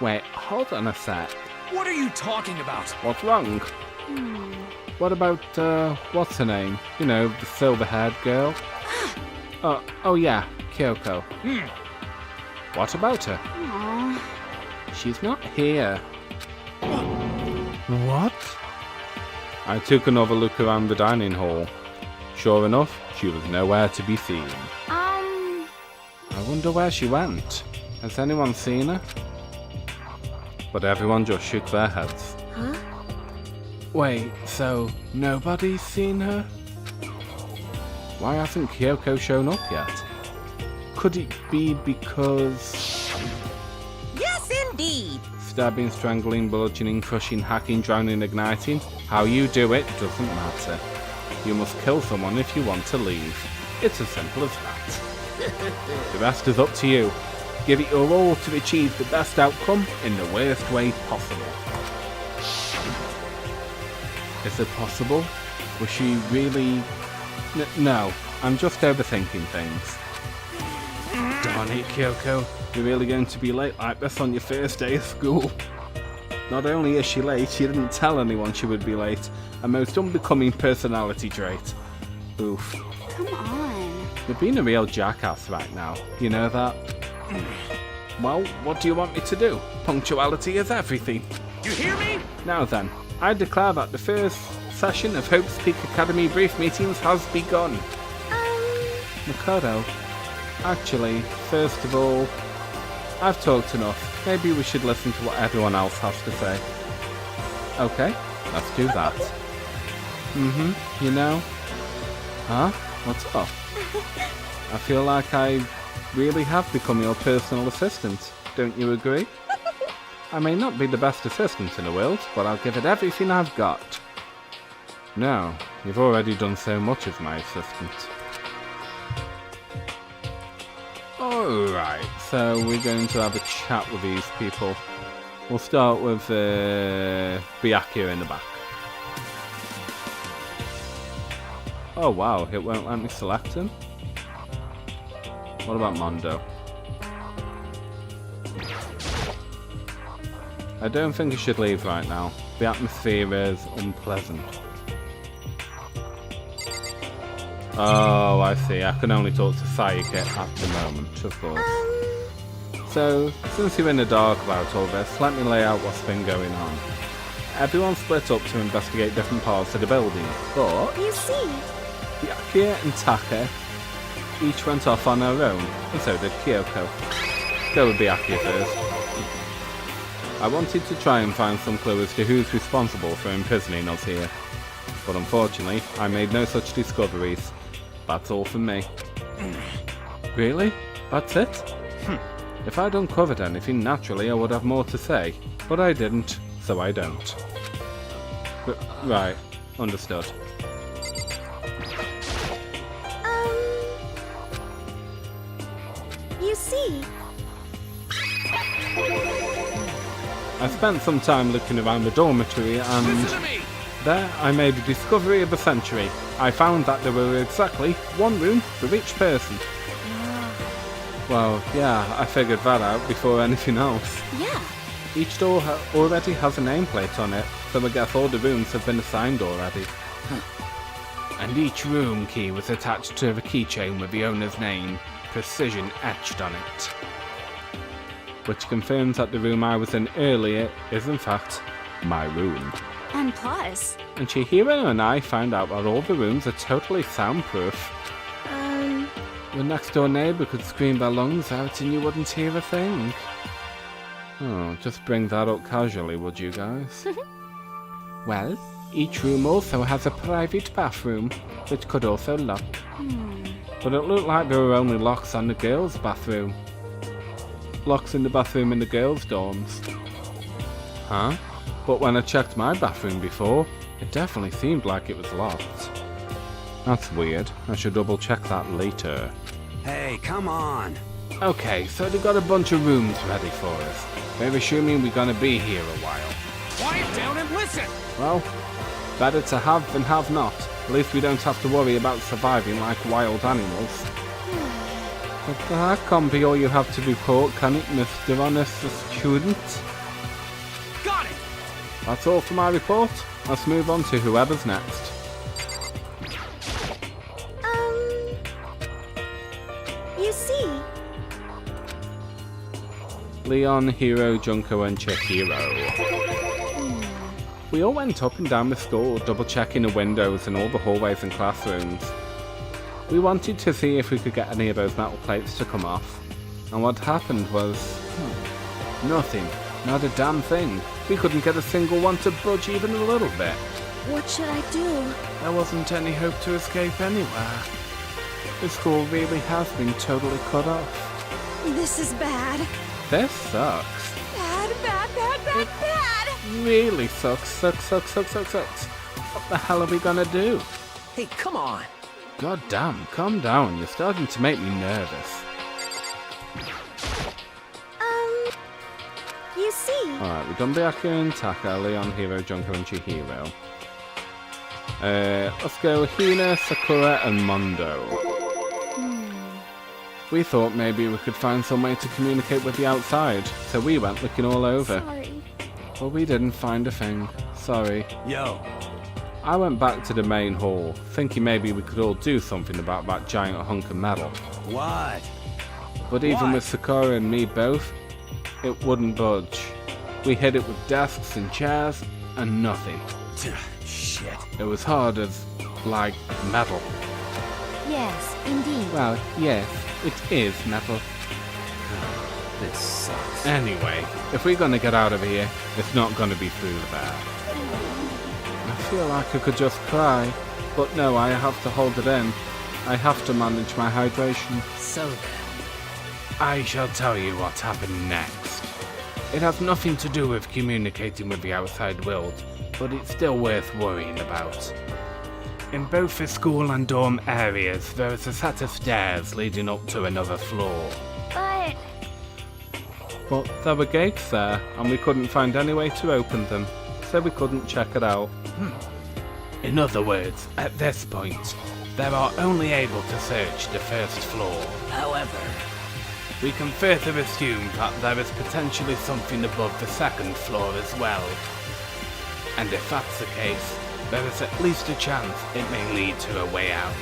Wait, hold on a sec. What are you talking about? What's wrong? What about, what's her name? You know, the silver-haired girl? Oh yeah, Kyoko. What about her? Aww. She's not here. What? I took another look around the dining hall. Sure enough, she was nowhere to be seen. I wonder where she went. Has anyone seen her? But everyone just shook their heads. Huh? Wait, so nobody's seen her? Why hasn't Kyoko shown up yet? Could it be because... Yes, indeed. Stabbing, strangling, bludgeoning, crushing, hacking, drowning, igniting. How you do it doesn't matter. You must kill someone if you want to leave. It's as simple as that. The rest is up to you. Give it your all to achieve the best outcome in the worst way possible. Is it possible? Was she really... No, I'm just overthinking things. Darn it, Kyoko. You're really going to be late like this on your first day of school. Not only is she late, she didn't tell anyone she would be late. A most unbecoming personality trait. Oof. Come on. You're being a real jackass right now. You know that? Well, what do you want me to do? Punctuality is everything. You hear me? Now then, I declare that the first session of Hope's Peak Academy brief meetings has begun. Makoto, actually, first of all, I've talked enough. Maybe we should listen to what everyone else has to say. Okay, let's do that. You know? Huh? What's up? I feel like I really have become your personal assistant. Don't you agree? I may not be the best assistant in the world, but I'll give it everything I've got. No, you've already done so much as my assistant. Alright, so we're going to have a chat with these people. We'll start with Byakuya in the back. Oh wow, it won't let me select him. What about Mondo? I don't think I should leave right now. The atmosphere is unpleasant. Oh, I see. I can only talk to Sayaka at the moment, of course. So, since you're in the dark about all this, let me lay out what's been going on. Everyone split up to investigate different parts of the building, but You see, Byakuya and Taka each went off on their own, and so did Kyoko. Go with Byakuya first. I wanted to try and find some clue as to who's responsible for imprisoning us here, but unfortunately, I made no such discoveries. That's all from me. Really? That's it? If I'd uncovered anything, naturally I would have more to say, but I didn't, so I don't. Right, understood. you see, I spent some time looking around the dormitory and Listen to me! there I made a discovery of the century. I found that there were exactly one room for each person. Well, yeah, I figured that out before anything else. yeah. Each door already has a nameplate on it, so I guess all the rooms have been assigned already. And each room key was attached to the keychain with the owner's name, precision etched on it. Which confirms that the room I was in earlier is in fact my room. And plus, And Chihiro and I found out that all the rooms are totally soundproof. Your next door neighbour could scream their lungs out and you wouldn't hear a thing. Oh, just bring that up casually, would you guys? Well, each room also has a private bathroom, which could also lock. But it looked like there were only locks on the girls' bathroom. Locks in the bathroom in the girls' dorms. Huh? But when I checked my bathroom before, it definitely seemed like it was locked. That's weird. I should double check that later. Hey, come on. Okay, so they got a bunch of rooms ready for us. They're assuming we're gonna be here a while. Quiet down and listen! Well, better to have than have not. At least we don't have to worry about surviving like wild animals. But that can't be all you have to report, can it, Mr. Honest Student? Got it! That's all for my report. Let's move on to whoever's next. you see, Leon, Hiro, Junko, and Chihiro. We all went up and down the school, double-checking the windows and all the hallways and classrooms. We wanted to see if we could get any of those metal plates to come off. And what happened was... nothing. Not a damn thing. We couldn't get a single one to budge even a little bit. what should I do? There wasn't any hope to escape anywhere. The school really has been totally cut off. This is bad. This sucks. Bad, bad, bad, bad, bad! Really sucks. What the hell are we gonna do? Hey, come on. God damn, calm down. You're starting to make me nervous. You see, Alright, we've done Byakuya and Taka, Leon, Hiro, Junko, and Chihiro. Let's go Hina, Sakura, and Mondo. We thought maybe we could find some way to communicate with the outside, so we went looking all over. sorry. But we didn't find a thing. Sorry. Yo, I went back to the main hall, thinking maybe we could all do something about that giant hunk of metal. what? But even What? with Sakura and me both, it wouldn't budge. We hit it with desks and chairs, and nothing. Shit. It was hard as, like, metal. Yes, indeed. Well, yes, it is metal. This sucks. Anyway, if we're gonna get out of here, it's not gonna be through there. I feel like I could just cry, but no, I have to hold it in. I have to manage my hydration. So then. I shall tell you what happened next. It has nothing to do with communicating with the outside world, but it's still worth worrying about. In both the school and dorm areas, there is a set of stairs leading up to another floor. But there were gates there, and we couldn't find any way to open them, so we couldn't check it out. In other words, at this point, they are only able to search the first floor. However, We can further assume that there is potentially something above the second floor as well. And if that's the case, there is at least a chance it may lead to a way out.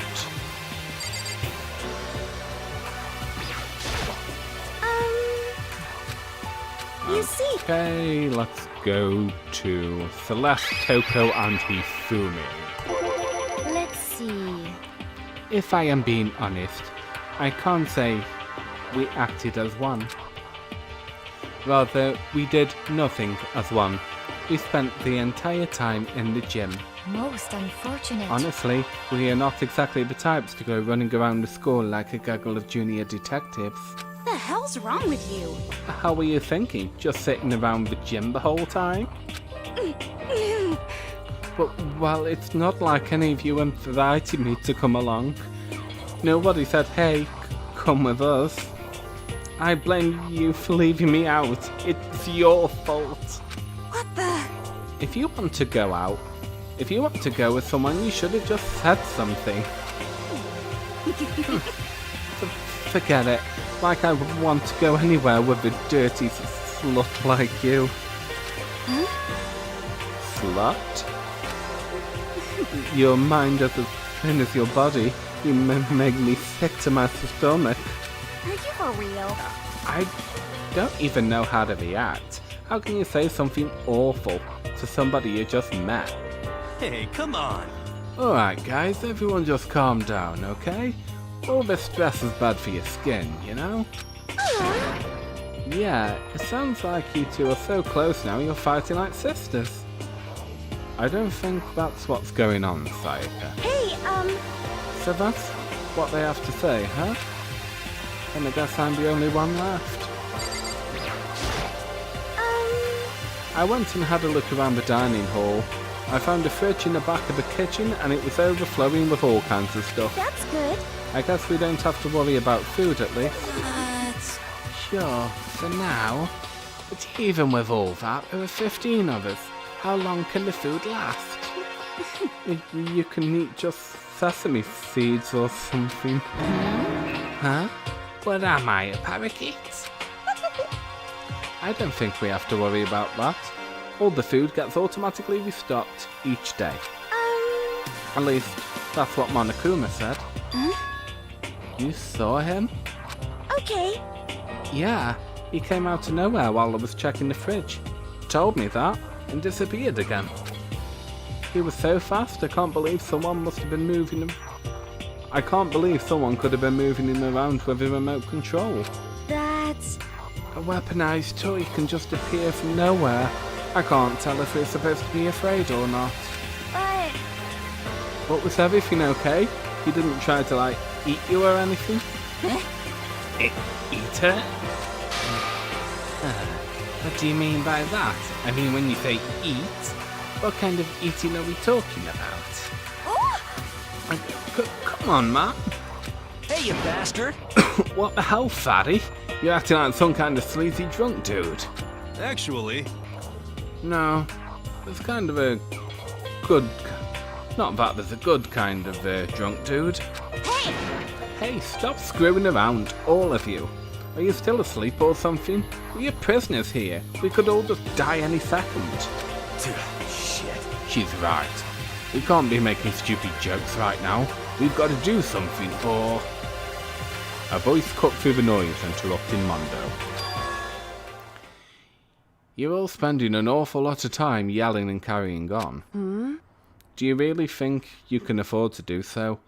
you see? Okay, let's go to Celeste, Toko, and Hifumi. Let's see. If I am being honest, I can't say we acted as one. Rather, we did nothing as one. We spent the entire time in the gym. Most unfortunate. Honestly, we are not exactly the types to go running around the school like a gaggle of junior detectives. What the hell's wrong with you? How were you thinking? Just sitting around the gym the whole time? Well, it's not like any of you invited me to come along. Nobody said, hey, come with us. I blame you for leaving me out. It's your fault. What the? If you want to go out, if you want to go with someone, you should have just said something. Forget it. Like I would want to go anywhere with a dirty slut like you. Slut? Your mind as thin as your body. You make me sick to my stomach. Are you for real? I don't even know how to react. How can you say something awful to somebody you just met? Hey, come on. Alright guys, everyone just calm down, okay? All this stress is bad for your skin, you know? Yeah, it sounds like you two are so close now you're fighting like sisters. I don't think that's what's going on, Sayaka. Hey, So that's what they have to say, huh? And I guess I'm the only one left. I went and had a look around the dining hall. I found a fridge in the back of the kitchen and it was overflowing with all kinds of stuff. That's good. I guess we don't have to worry about food at least. What? Sure, for now. But even with all that, there are 15 of us. How long can the food last? You can eat just sesame seeds or something. Huh? What am I, a parakeet? I don't think we have to worry about that. All the food gets automatically restocked each day. At least, that's what Monokuma said. You saw him? Okay. Yeah, he came out of nowhere while I was checking the fridge. Told me that, and disappeared again. He was so fast, I can't believe someone must have been moving him. I can't believe someone could have been moving him around with a remote control. That's... A weaponized toy can just appear from nowhere. I can't tell if we're supposed to be afraid or not. But was everything okay? He didn't try to, like, eat you or anything? Eat her? What do you mean by that? I mean, when you say eat, what kind of eating are we talking about? Come on, man. Hey, you bastard. What the hell, fatty? You're acting like some kind of sleazy drunk dude. Actually, No, there's kind of a good... Not that there's a good kind of drunk dude. Hey! Hey, stop screwing around, all of you. Are you still asleep or something? We're prisoners here. We could all just die any second. Shit. She's right. We can't be making stupid jokes right now. We've got to do something or... A voice cut through the noise, interrupting Mondo. You're all spending an awful lot of time yelling and carrying on. Do you really think you can afford to do so?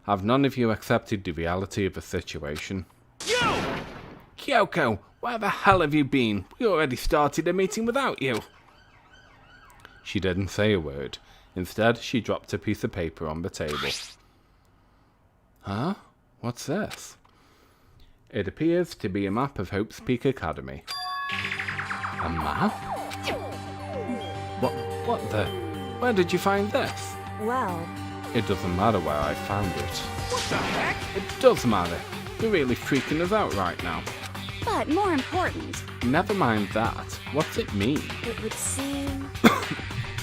Have none of you accepted the reality of the situation? Kyoko, where the hell have you been? We already started a meeting without you. She didn't say a word. Instead, she dropped a piece of paper on the table. Huh? What's this? It appears to be a map of Hope's Peak Academy. A map? What the... Where did you find this? well... It doesn't matter where I found it. What the heck? It does matter. You're really freaking us out right now. But more important, Never mind that. What's it mean? It would seem...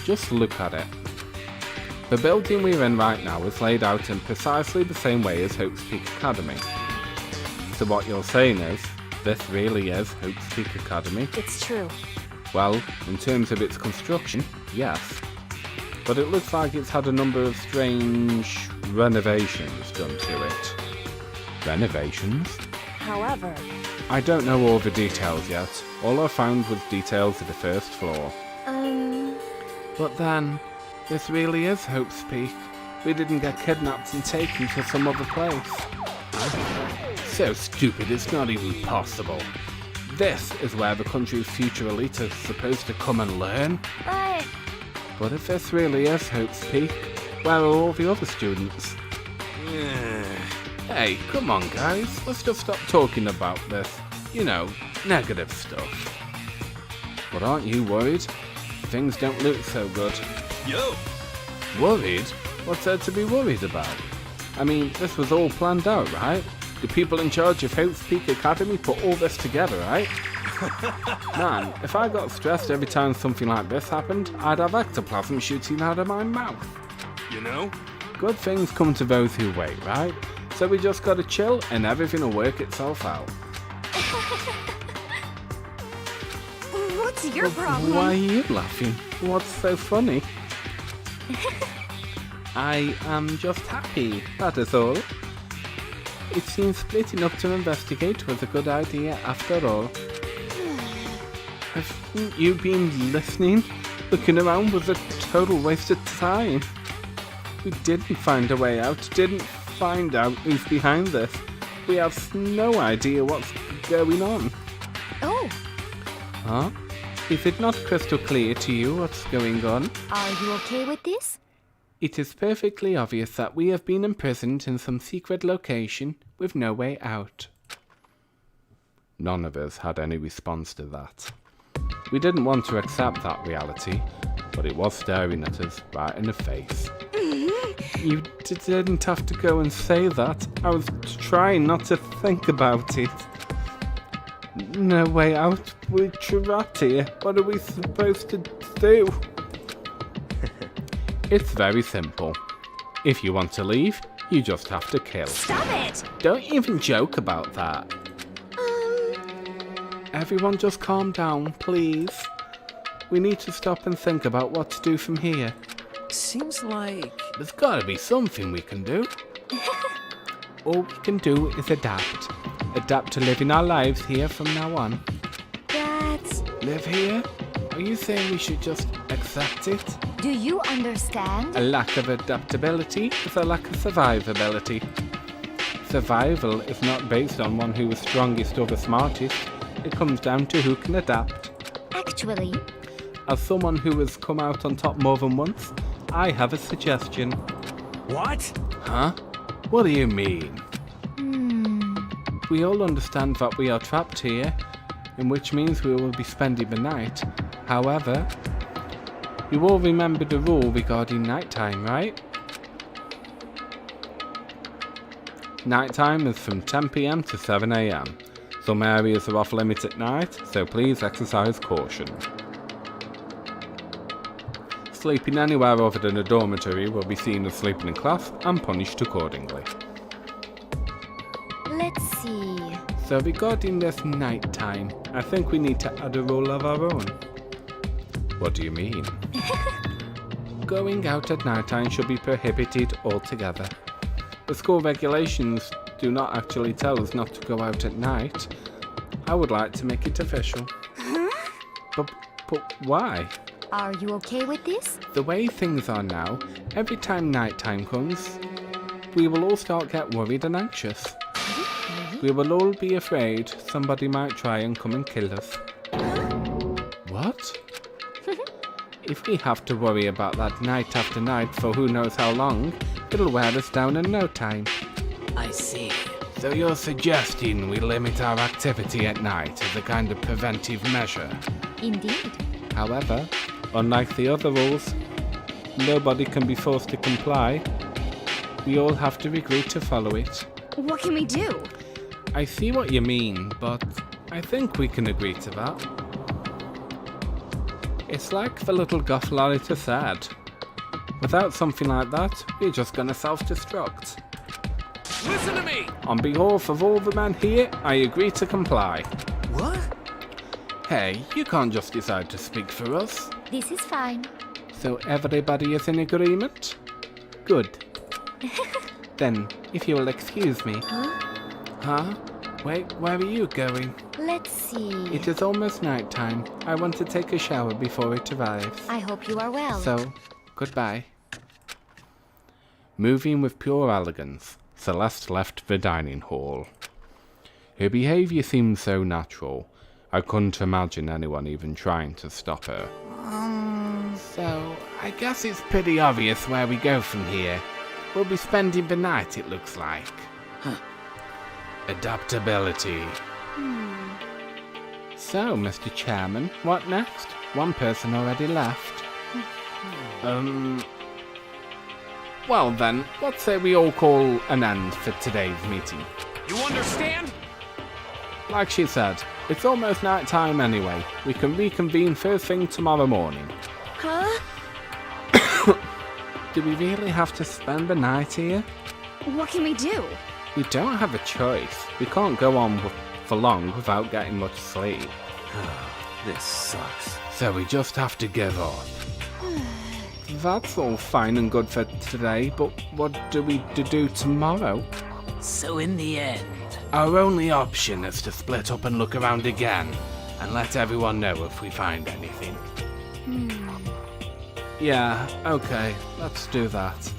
Just look at it. The building we're in right now is laid out in precisely the same way as Hope's Peak Academy. So what you're saying is, this really is Hope's Peak Academy? It's true. Well, in terms of its construction, yes. But it looks like it's had a number of strange renovations done to it. Renovations? However, I don't know all the details yet. All I found was details of the first floor. But then, this really is Hope's Peak. We didn't get kidnapped and taken to some other place. So stupid, it's not even possible. This is where the country's future elite is supposed to come and learn. But if this really is Hope's Peak, where are all the other students? Hey, come on guys, let's just stop talking about this, negative stuff. But aren't you worried? Things don't look so good. Yo! Worried? What's there to be worried about? I mean, this was all planned out, right? The people in charge of Hope's Peak Academy put all this together, right? Man, if I got stressed every time something like this happened, I'd have ectoplasm shooting out of my mouth. You know? Good things come to those who wait, right? So we just gotta chill and everything will work itself out. What's your problem? Why are you laughing? What's so funny? I am just happy, that is all. It seems splitting up to investigate was a good idea after all. Haven't you been listening? Looking around was a total waste of time. We didn't find a way out, didn't find out who's behind this. We have no idea what's going on. Oh. Huh? Is it not crystal clear to you what's going on? Are you okay with this? It is perfectly obvious that we have been imprisoned in some secret location with no way out. None of us had any response to that. We didn't want to accept that reality, but it was staring at us right in the face. You didn't have to go and say that. I was trying not to think about it. No way out. We're trapped here. What are we supposed to do? It's very simple. If you want to leave, you just have to kill. Stop it! Don't even joke about that. Everyone just calm down, please. We need to stop and think about what to do from here. Seems like... There's gotta be something we can do. All we can do is adapt. Adapt to living our lives here from now on. Live here? Are you saying we should just accept it? Do you understand? A lack of adaptability is a lack of survivability. Survival is not based on one who is strongest or the smartest. It comes down to who can adapt. Actually... As someone who has come out on top more than once, I have a suggestion. What? Huh? What do you mean? We all understand that we are trapped here, in which means we will be spending the night. However, you all remember the rule regarding nighttime, right? Nighttime is from 10 PM to 7 AM. Some areas are off limits at night, so please exercise caution. Sleeping anywhere other than a dormitory will be seen as sleeping in class and punished accordingly. Let's see... So regarding this nighttime, I think we need to add a rule of our own. What do you mean? Going out at nighttime should be prohibited altogether. The school regulations do not actually tell us not to go out at night. I would like to make it official. But why? Are you okay with this? The way things are now, every time nighttime comes, we will all start get worried and anxious. We will all be afraid somebody might try and come and kill us. What? If we have to worry about that night after night for who knows how long, it'll wear us down in no time. I see. So you're suggesting we limit our activity at night as a kind of preventive measure? Indeed. However, unlike the other rules, nobody can be forced to comply. We all have to agree to follow it. What can we do? I see what you mean, but I think we can agree to that. It's like the little goth Lolita said. Without something like that, we're just gonna self-destruct. Listen to me! On behalf of all the men here, I agree to comply. What? Hey, you can't just decide to speak for us. This is fine. So everybody is in agreement? Good. Then, if you will excuse me. Huh? Huh? Wait, where are you going? Let's see. It is almost night time. I want to take a shower before it arrives. I hope you are well. So, goodbye. Moving with pure elegance, Celeste left the dining hall. Her behaviour seemed so natural, I couldn't imagine anyone even trying to stop her. So, I guess it's pretty obvious where we go from here. We'll be spending the night, it looks like. Adaptability. So, Mr. Chairman, what next? One person already left. Well then, let's say we all call an end for today's meeting. You understand? Like she said, it's almost night time anyway. We can reconvene first thing tomorrow morning. Huh? Do we really have to spend the night here? What can we do? We don't have a choice. We can't go on for long without getting much sleep. This sucks. So we just have to give up. That's all fine and good for today, but what do we do tomorrow? So in the end... Our only option is to split up and look around again, and let everyone know if we find anything. Yeah, okay, let's do that.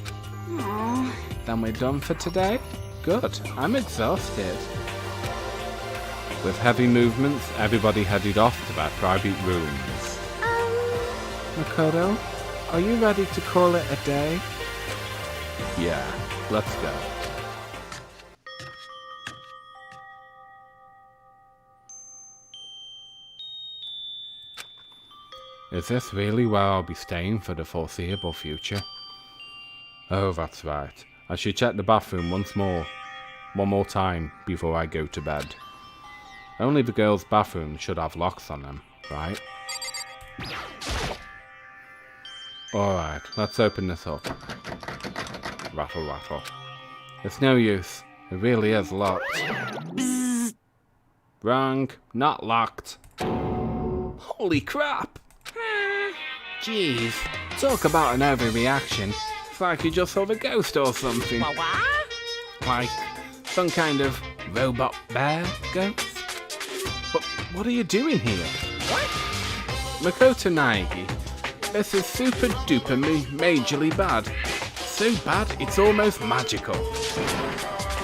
Aww. Then we're done for today? Good, I'm exhausted. With heavy movements, everybody headed off to their private rooms. Makoto, are you ready to call it a day? Yeah, let's go. Is this really where I'll be staying for the foreseeable future? Oh, that's right. I should check the bathroom one more time before I go to bed. Only the girls' bathrooms should have locks on them, right? Alright, let's open this up. Rattle, rattle. It's no use. It really is locked. Bzz. Wrong. Not locked. Holy crap! Jeez. Talk about an overreaction. It's like you just saw the ghost or something. Like some kind of robot bear ghost? But what are you doing here? What? Makoto Naegi. This is super duper majorly bad. So bad it's almost magical.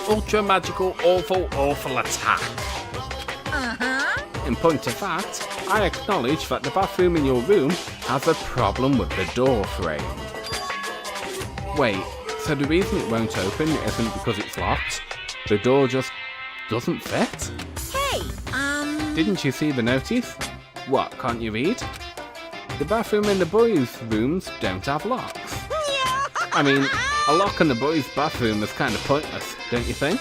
Ultra magical, awful attack. In point of fact, I acknowledge that the bathroom in your room has a problem with the door frame. Wait, so the reason it won't open isn't because it's locked? The door just doesn't fit? Hey, Didn't you see the notice? What, can't you read? The bathroom in the boys' rooms don't have locks. I mean, a lock in the boys' bathroom is kind of pointless, don't you think?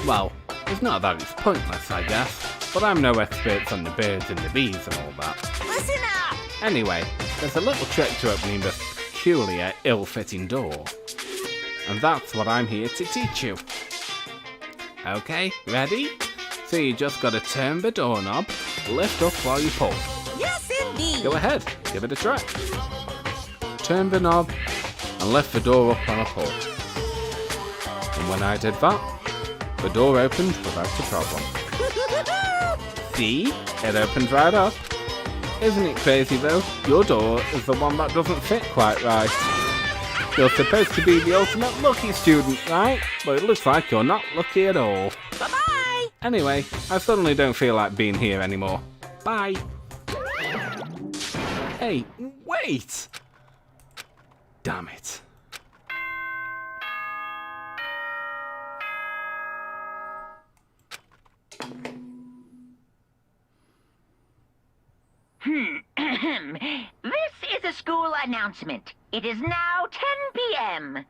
Well, it's not that it's pointless, I guess, but I'm no expert on the birds and the bees and all that. Listen up! Anyway, there's a little trick to opening this peculiar, ill-fitting door. And that's what I'm here to teach you. Okay, ready? So you just gotta turn the doorknob, lift up while you pull. Yes, indeed! Go ahead, give it a try. Turn the knob and lift the door up on a pull. And when I did that, the door opened without a problem. See? It opened right up. Isn't it crazy though? Your door is the one that doesn't fit quite right. You're supposed to be the ultimate lucky student, right? But it looks like you're not lucky at all. Bye-bye! Anyway, I suddenly don't feel like being here anymore. Bye. Hey, wait! Damn it. This is a school announcement. It is now 10 p.m.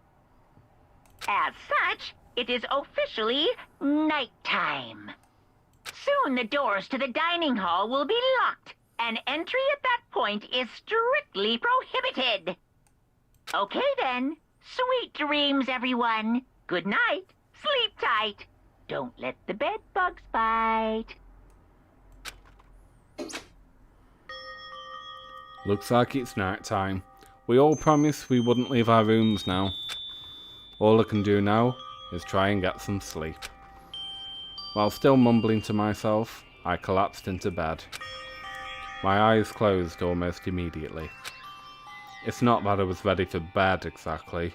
As such, it is officially nighttime. Soon the doors to the dining hall will be locked, and entry at that point is strictly prohibited. Okay then. Sweet dreams, everyone. Good night. Sleep tight. Don't let the bed bugs bite. Looks like it's night time. We all promised we wouldn't leave our rooms now. All I can do now is try and get some sleep. While still mumbling to myself, I collapsed into bed. My eyes closed almost immediately. It's not that I was ready for bed exactly,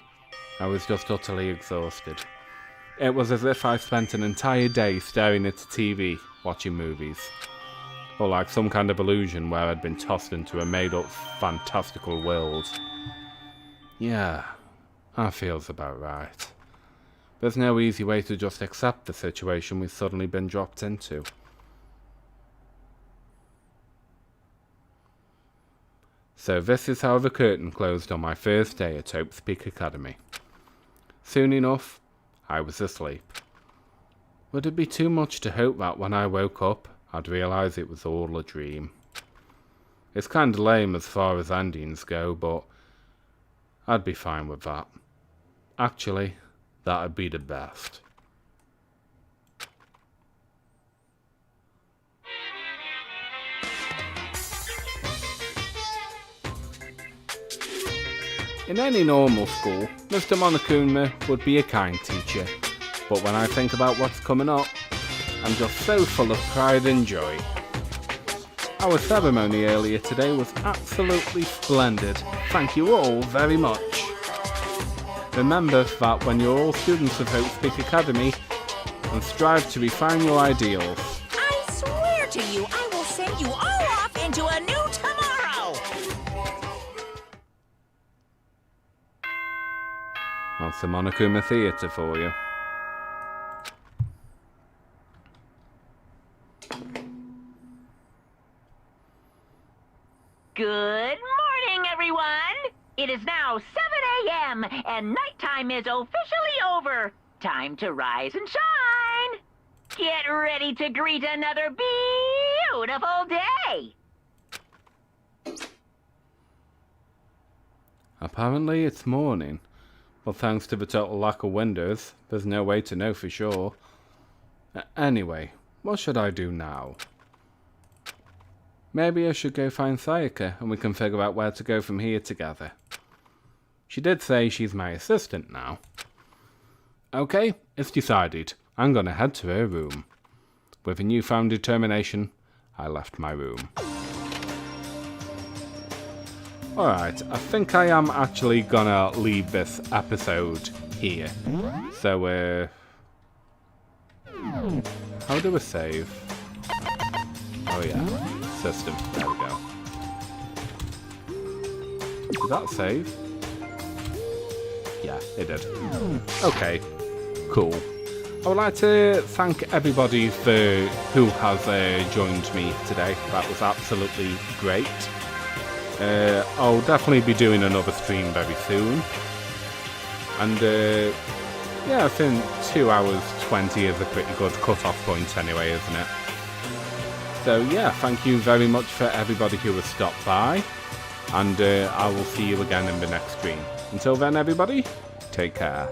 I was just utterly exhausted. It was as if I spent an entire day staring at the TV, watching movies. Or like some kind of illusion where I'd been tossed into a made-up fantastical world. Yeah, that feels about right. There's no easy way to just accept the situation we've suddenly been dropped into. So this is how the curtain closed on my first day at Hope's Peak Academy. Soon enough, I was asleep. Would it be too much to hope that when I woke up, I'd realise it was all a dream? It's kinda lame as far as endings go, but I'd be fine with that. Actually, that'd be the best. In any normal school, Mr. Monokuma would be a kind teacher, but when I think about what's coming up, I'm just so full of pride and joy. Our ceremony earlier today was absolutely splendid. Thank you all very much. Remember that when you're all students of Hope's Peak Academy, and strive to refine your ideals. I swear to you, I will send you all off into a new tomorrow! That's the Monokuma Theater for you. Good morning, everyone! It is now 7 a.m., and nighttime is officially over. Time to rise and shine! Get ready to greet another beautiful day! Apparently it's morning, but thanks to the total lack of windows, there's no way to know for sure. Anyway, what should I do now? Maybe I should go find Sayaka and we can figure out where to go from here together. She did say she's my assistant now. Okay, it's decided. I'm gonna head to her room. With a newfound determination, I left my room. Alright, I think I am actually gonna leave this episode here. So, how do we save? Oh yeah. System. There we go. Did that save? Yeah, it did. Okay, cool. I would like to thank everybody who has joined me today. That was absolutely great. I'll definitely be doing another stream very soon. And yeah, I think 2 hours 20 is a pretty good cut-off point anyway, isn't it? So yeah, thank you very much for everybody who has stopped by, and I will see you again in the next stream. Until then, everybody, take care.